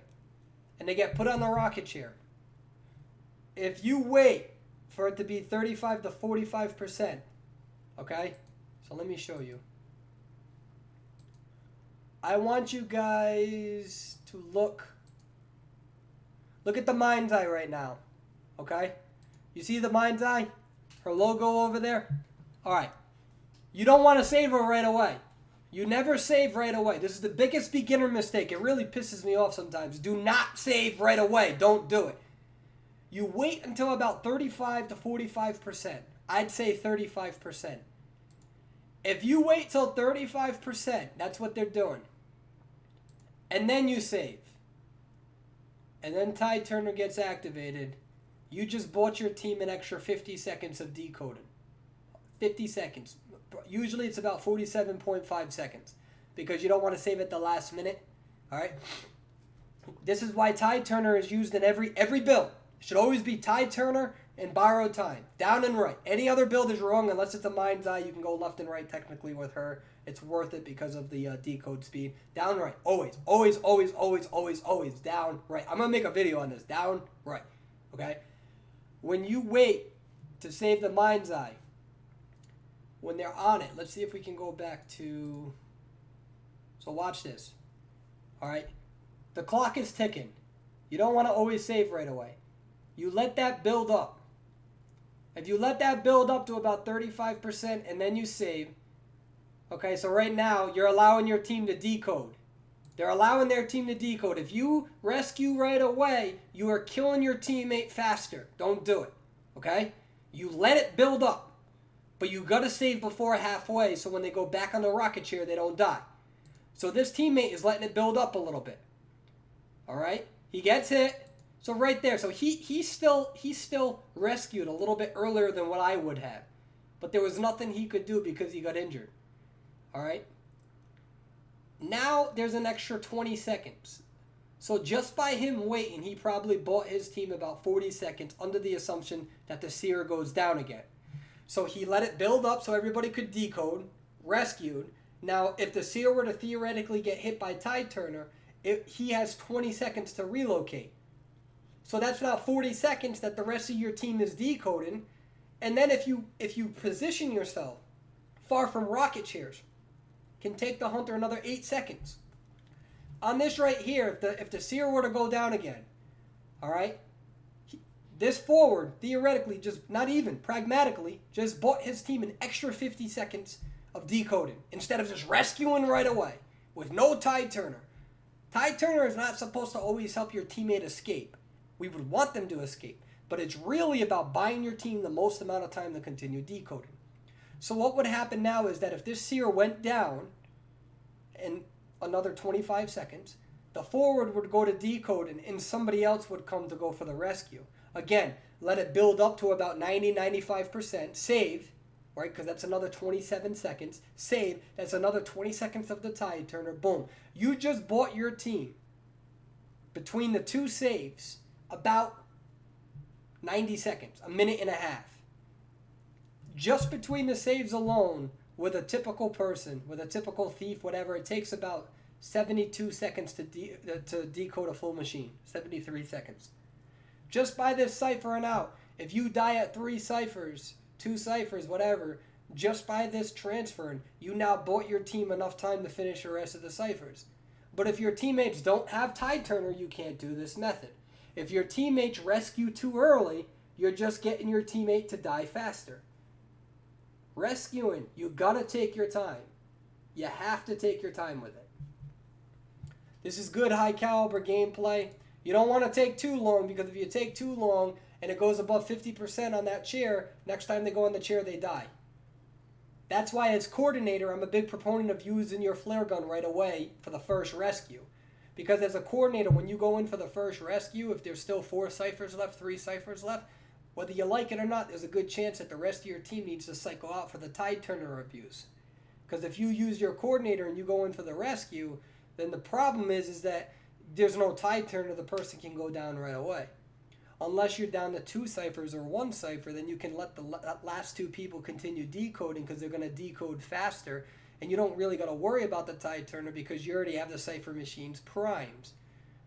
Speaker 1: and they get put on the rocket chair, if you wait for it to be 35 to 45%, okay, so let me show you. I want you guys to look at the mind's eye right now, okay? You see the mind's eye? Her logo over there? All right. You don't want to save her right away. You never save right away. This is the biggest beginner mistake. It really pisses me off sometimes. Do not save right away. Don't do it. You wait until about 35 to 45%. I'd say 35%. If you wait till 35%, that's what they're doing. And then you save. And then tide turner gets activated. You just bought your team an extra 50 seconds of decoding. 50 seconds. Usually it's about 47.5 seconds because you don't want to save at the last minute. All right. This is why tide turner is used in every build. It should always be tide turner and borrowed time, down and right. Any other build is wrong unless it's a mind's eye. You can go left and right technically with her. It's worth it because of the decode speed. Down right, always, always, always, always, always, always down right. I'm gonna make a video on this. Down right. Okay. When you wait to save the mind's eye, when they're on it, let's see if we can go back to. So watch this. All right. The clock is ticking. You don't want to always save right away. You let that build up. If you let that build up to about 35% and then you save, okay, so right now you're allowing your team to decode. They're allowing their team to decode. If you rescue right away, you are killing your teammate faster. Don't do it, okay? You let it build up, but you got to save before halfway so when they go back on the rocket chair, they don't die. So this teammate is letting it build up a little bit, all right? He gets hit. So right there, so he still rescued a little bit earlier than what I would have. But there was nothing he could do because he got injured. All right? Now there's an extra 20 seconds. So just by him waiting, he probably bought his team about 40 seconds under the assumption that the seer goes down again. So he let it build up so everybody could decode, rescued. Now, if the seer were to theoretically get hit by tide turner, he has 20 seconds to relocate. So that's now 40 seconds that the rest of your team is decoding. And then if you position yourself far from rocket chairs, can take the hunter another 8 seconds. On this right here, if the seer were to go down again, all right, this forward, theoretically, just not even, pragmatically, just bought his team an extra 50 seconds of decoding instead of just rescuing right away with no tide turner. Tide turner is not supposed to always help your teammate escape. We would want them to escape, but it's really about buying your team the most amount of time to continue decoding. So what would happen now is that if this seer went down in another 25 seconds, the forward would go to decode and somebody else would come to go for the rescue. Again, let it build up to about 90-95%, save, right, because that's another 27 seconds, save, that's another 20 seconds of the tide turner, boom. You just bought your team between the two saves about 90 seconds, a minute and a half. Just between the saves alone, with a typical person, with a typical thief, whatever, it takes about 72 seconds to decode a full machine. 73 seconds. Just by this ciphering out, if you die at 3 ciphers, 2 ciphers, whatever, just by this transferring, you now bought your team enough time to finish the rest of the ciphers. But if your teammates don't have tide turner, you can't do this method. If your teammates rescue too early, you're just getting your teammate to die faster. Rescuing, you gotta take your time. You have to take your time with it. This is good high caliber gameplay. You don't want to take too long because if you take too long and it goes above 50% on that chair, next time they go on the chair, they die. That's why as coordinator, I'm a big proponent of using your flare gun right away for the first rescue. Because as a coordinator, when you go in for the first rescue, if there's still 4 ciphers left, 3 ciphers left, whether you like it or not, there's a good chance that the rest of your team needs to cycle out for the tide turner abuse. Because if you use your coordinator and you go in for the rescue, then the problem is that there's no tide turner, the person can go down right away. unless you're down to 2 ciphers or 1 cipher, then you can let the last 2 people continue decoding because they're going to decode faster. And you don't really got to worry about the tide turner because you already have the cipher machines primed.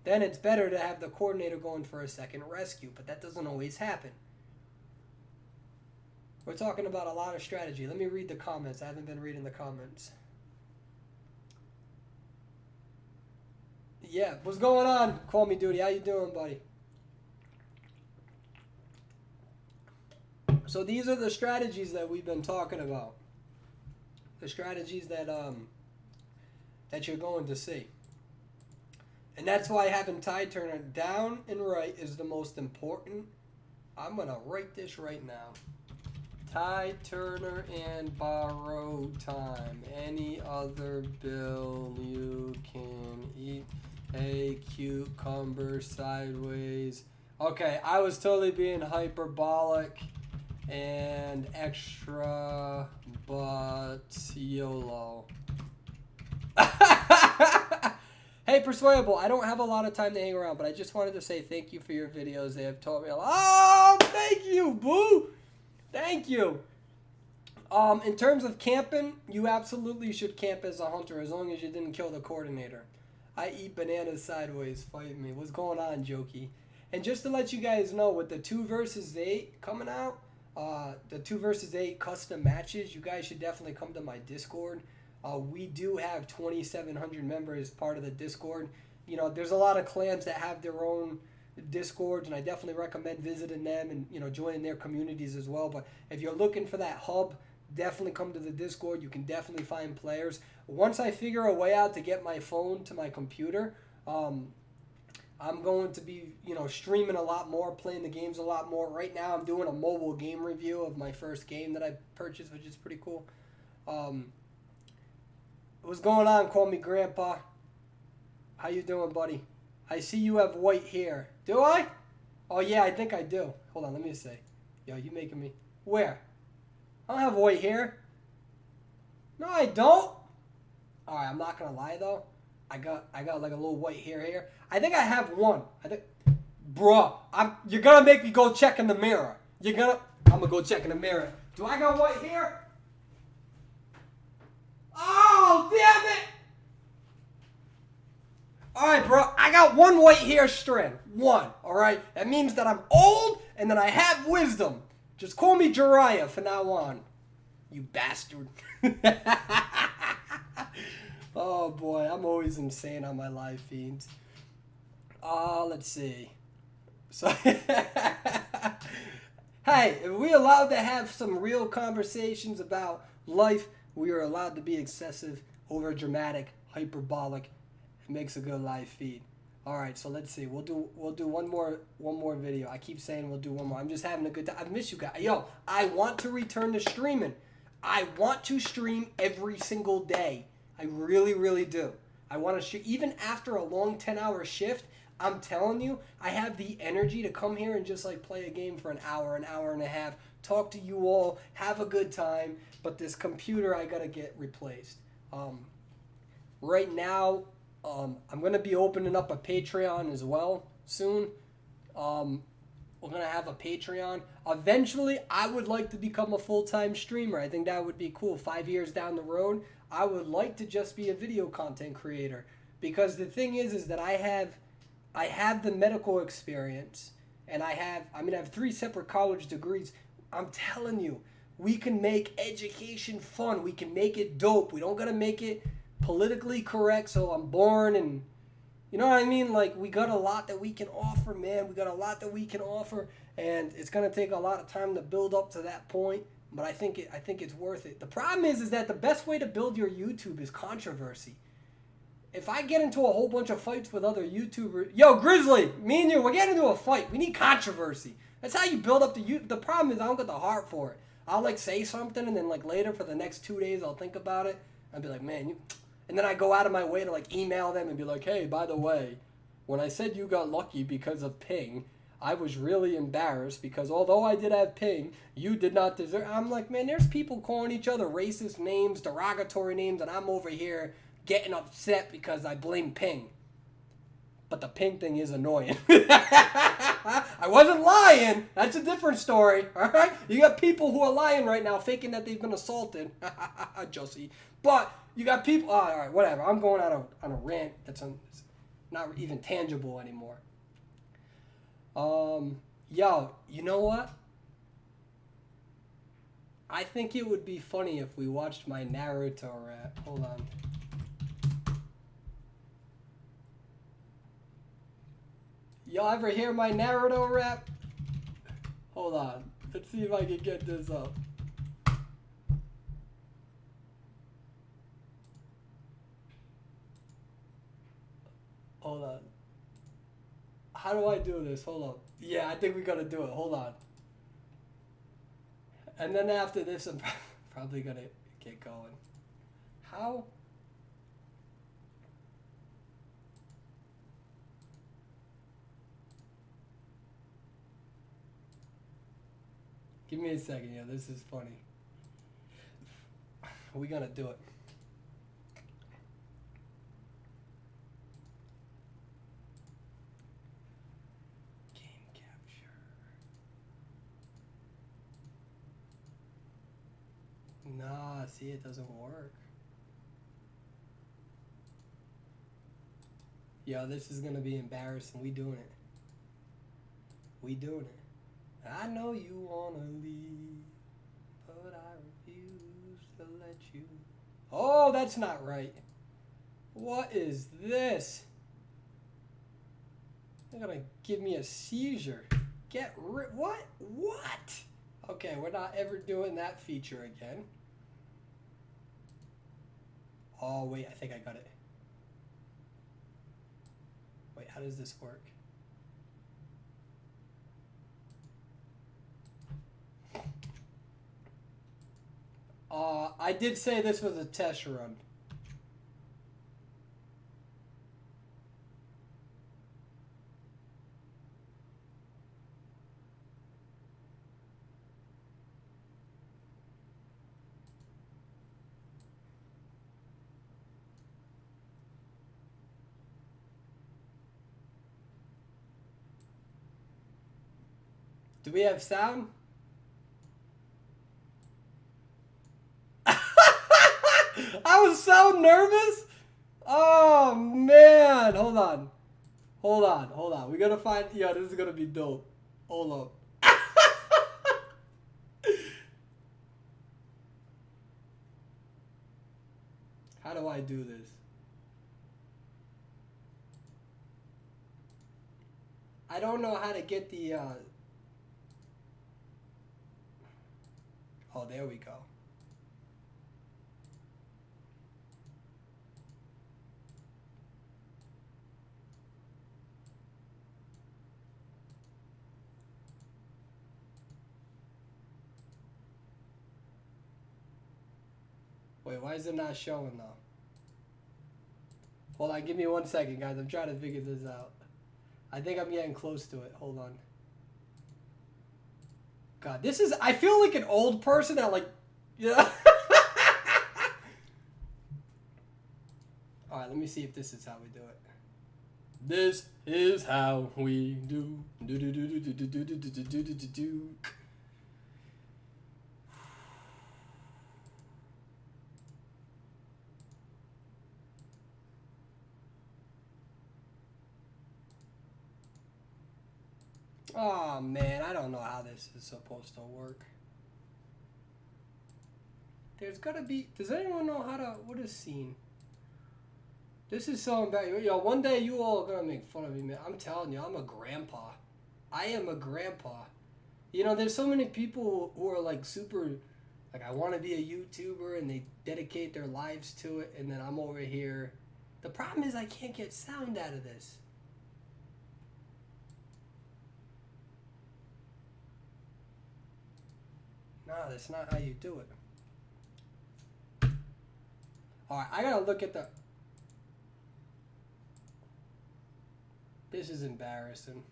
Speaker 1: Then it's better to have the coordinator going for a second rescue, but that doesn't always happen. We're talking about a lot of strategy. Let me read the comments. I haven't been reading the comments. Yeah, what's going on? Call me Duty. How you doing, buddy? So these are the strategies that we've been talking about. The strategies that that you're going to see. And that's why having tide turner down and right is the most important. I'm going to write this right now. Tide turner and borrow time. Any other bill you can eat. A cucumber sideways. Okay, I was totally being hyperbolic and extra, but YOLO. Hey, Persuadable, I don't have a lot of time to hang around, but I just wanted to say thank you for your videos. They have taught me a lot. Oh, thank you, boo. Thank you. In terms of camping, you absolutely should camp as a hunter as long as you didn't kill the coordinator. I eat bananas sideways. Fight me. What's going on, Jokey? And just to let you guys know, with the 2 versus 8 coming out, the 2 versus 8 custom matches, you guys should definitely come to my Discord. We do have 2,700 members part of the Discord. You know, there's a lot of clans that have their own Discords, and I definitely recommend visiting them and, you know, joining their communities as well. But if you're looking for that hub, definitely come to the Discord. You can definitely find players. Once I figure a way out to get my phone to my computer, I'm going to be, you know, streaming a lot more, playing the games a lot more. Right now, I'm doing a mobile game review of my first game that I purchased, which is pretty cool. What's going on? Call me Grandpa. How you doing, buddy? I see you have white hair. Do I? Oh, yeah, I think I do. Hold on, let me see. Yo, you making me... Where? I don't have white hair. No, I don't. All right, I'm not going to lie, though. I got like a little white hair here. I think I have one. Bruh, you're going to make me go check in the mirror. I'm going to go check in the mirror. Do I got white hair? Oh, damn it. All right, bro. I got one white hair strand. One, all right? That means that I'm old and that I have wisdom. Just call me Jiraiya from now on. You bastard. Oh, boy. I'm always insane on my live feeds. Let's see. So, hey, if we're allowed to have some real conversations about life, we are allowed to be excessive, over dramatic, hyperbolic. It makes a good live feed. All right, so let's see. We'll do one more video. I keep saying we'll do one more. I'm just having a good time. I miss you guys. Yo, I want to return to streaming. I want to stream every single day. I really, really do. I want to even after a long 10-hour shift. I'm telling you, I have the energy to come here and just like play a game for an hour and a half, talk to you all, have a good time. But this computer, I gotta get replaced. Right now, I'm gonna be opening up a Patreon as well soon. We're gonna have a Patreon. Eventually, I would like to become a full-time streamer. I think that would be cool. 5 years down the road, I would like to just be a video content creator. Because the thing is that I have the medical experience, and I have 3 separate college degrees. I'm telling you, we can make education fun. We can make it dope. We don't gotta make it politically correct, so I'm born and, you know what I mean? Like, we got a lot that we can offer, man. We got a lot that we can offer, and it's gonna take a lot of time to build up to that point. But I think it's worth it. The problem is that the best way to build your YouTube is controversy. If I get into a whole bunch of fights with other YouTubers, yo, Grizzly, me and you, we're getting into a fight. We need controversy. That's how you build up the YouTube. The problem is I don't got the heart for it. I'll like say something, and then like later for the next 2 days I'll think about it. I'll be like, man, and then I go out of my way to like email them and be like, hey, by the way, when I said you got lucky because of ping, I was really embarrassed because although I did have ping, you did not deserve. I'm like, man, there's people calling each other racist names, derogatory names, and I'm over here getting upset because I blame ping. but the pink thing is annoying. I wasn't lying. That's a different story. All right, you got people who are lying right now, faking that they've been assaulted. Josie, but you got people. All right, whatever. I'm going on a rant that's not even tangible anymore. Yo, you know what? I think it would be funny if we watched my Naruto rap. Hold on. Y'all ever hear my Naruto rap? Hold on. Let's see if I can get this up. Hold on. How do I do this? Hold on. Yeah, I think we gotta do it. Hold on. And then after this, I'm probably gonna get going. How? Give me a second, yo. This is funny. We gonna do it. Game capture. Nah, see, it doesn't work. Yo, this is gonna be embarrassing. We doing it. We doing it. I know you wanna leave, but I refuse to let you. Oh, that's not right. What is this? They're gonna give me a seizure. Get rid. What? What? Okay, we're not ever doing that feature again. Oh, wait, I think I got it. Wait, how does this work? I did say this was a test run. Do we have sound? I was so nervous. Oh man, hold on. We gotta find. Yeah, this is gonna be dope. Hold up. How do I do this? I don't know how to get the. Oh, there we go. Wait, why is it not showing though? Hold on, give me 1 second, guys. I'm trying to figure this out. I think I'm getting close to it. Hold on. God, this is... I feel like an old person that like... Yeah. Alright, let me see if this is how we do it. This is how we do. Do. Oh man, I don't know how this is supposed to work. There's gotta be... Does anyone know how to... What is scene? This is so embarrassing. Yo, one day you all are gonna make fun of me, man. I'm telling you, I'm a grandpa. I am a grandpa. You know, there's so many people who are like super... Like, I want to be a YouTuber and they dedicate their lives to it. And then I'm over here. The problem is I can't get sound out of this. No, that's not how you do it. Alright, I gotta look at the... This is embarrassing.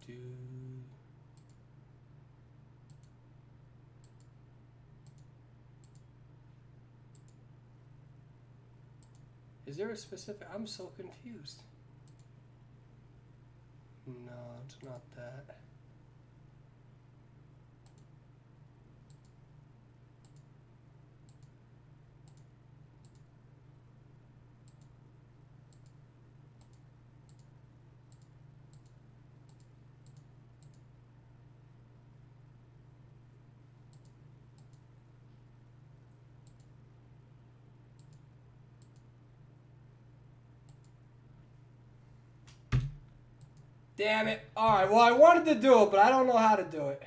Speaker 1: Dude. Is there a specific? I'm so confused. No, it's not that. Damn it. Alright, well, I wanted to do it, but I don't know how to do it.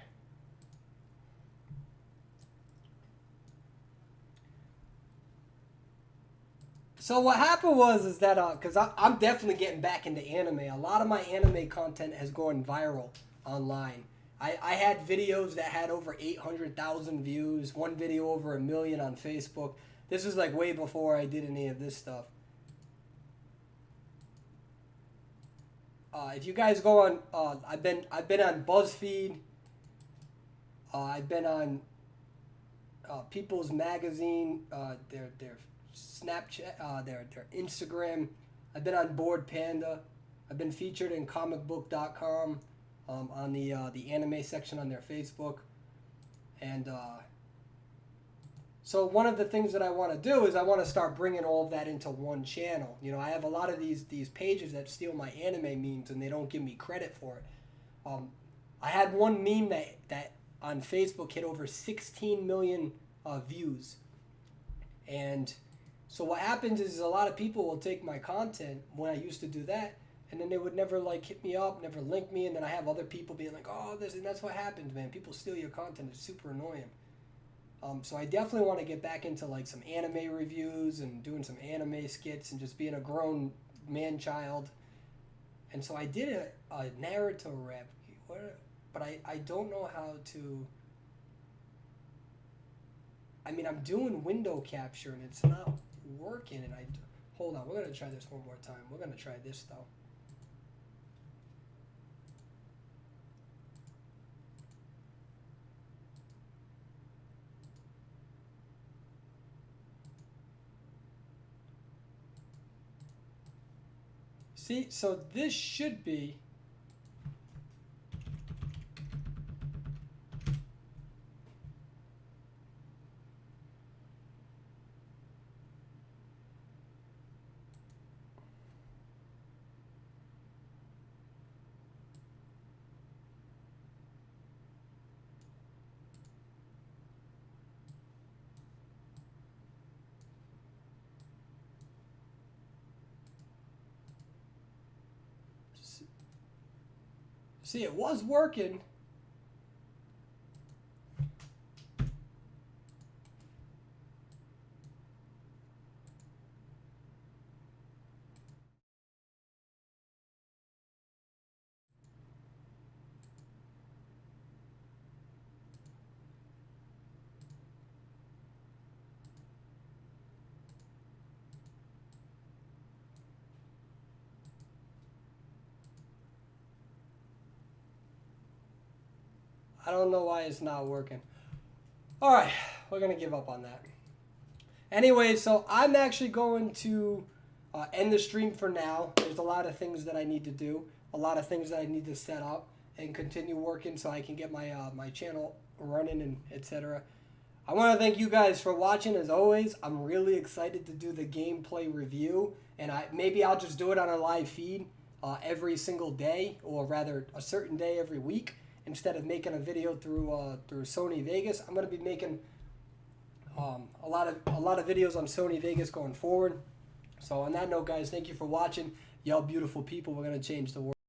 Speaker 1: So what happened was is that because I'm definitely getting back into anime. A lot of my anime content has gone viral online. I had videos that had over 800,000 views. One video over 1 million on Facebook. This was like way before I did any of this stuff. If you guys go on, I've been on BuzzFeed. I've been on People's Magazine. Their Snapchat. Their Instagram. I've been on Board Panda. I've been featured in comicbook.com on the anime section on their Facebook, and so one of the things that I want to do is I want to start bringing all of that into one channel. You know, I have a lot of these pages that steal my anime memes and they don't give me credit for it. I had one meme that on Facebook hit over 16 million views. And so what happens is a lot of people will take my content when I used to do that, and then they would never like hit me up, never link me, and then I have other people being like, oh, this, and that's what happens, man. People steal your content. It's super annoying. So I definitely want to get back into like some anime reviews and doing some anime skits and just being a grown man-child. And so I did a Naruto rap, but I don't know how to. I mean, I'm doing window capture and it's not working. And hold on, we're gonna try this one more time. We're gonna try this though. See, so this should be. See, it was working. I don't know why it's not working. All right, we're going to give up on that. Anyway, so I'm actually going to end the stream for now. There's a lot of things that I need to do, a lot of things that I need to set up and continue working so I can get my my channel running and etc. I want to thank you guys for watching as always. I'm really excited to do the gameplay review, and maybe I'll just do it on a live feed every single day, or rather a certain day every week. Instead of making a video through Sony Vegas, I'm going to be making a lot of videos on Sony Vegas going forward. So on that note, guys, thank you for watching. Y'all beautiful people. We're going to change the world.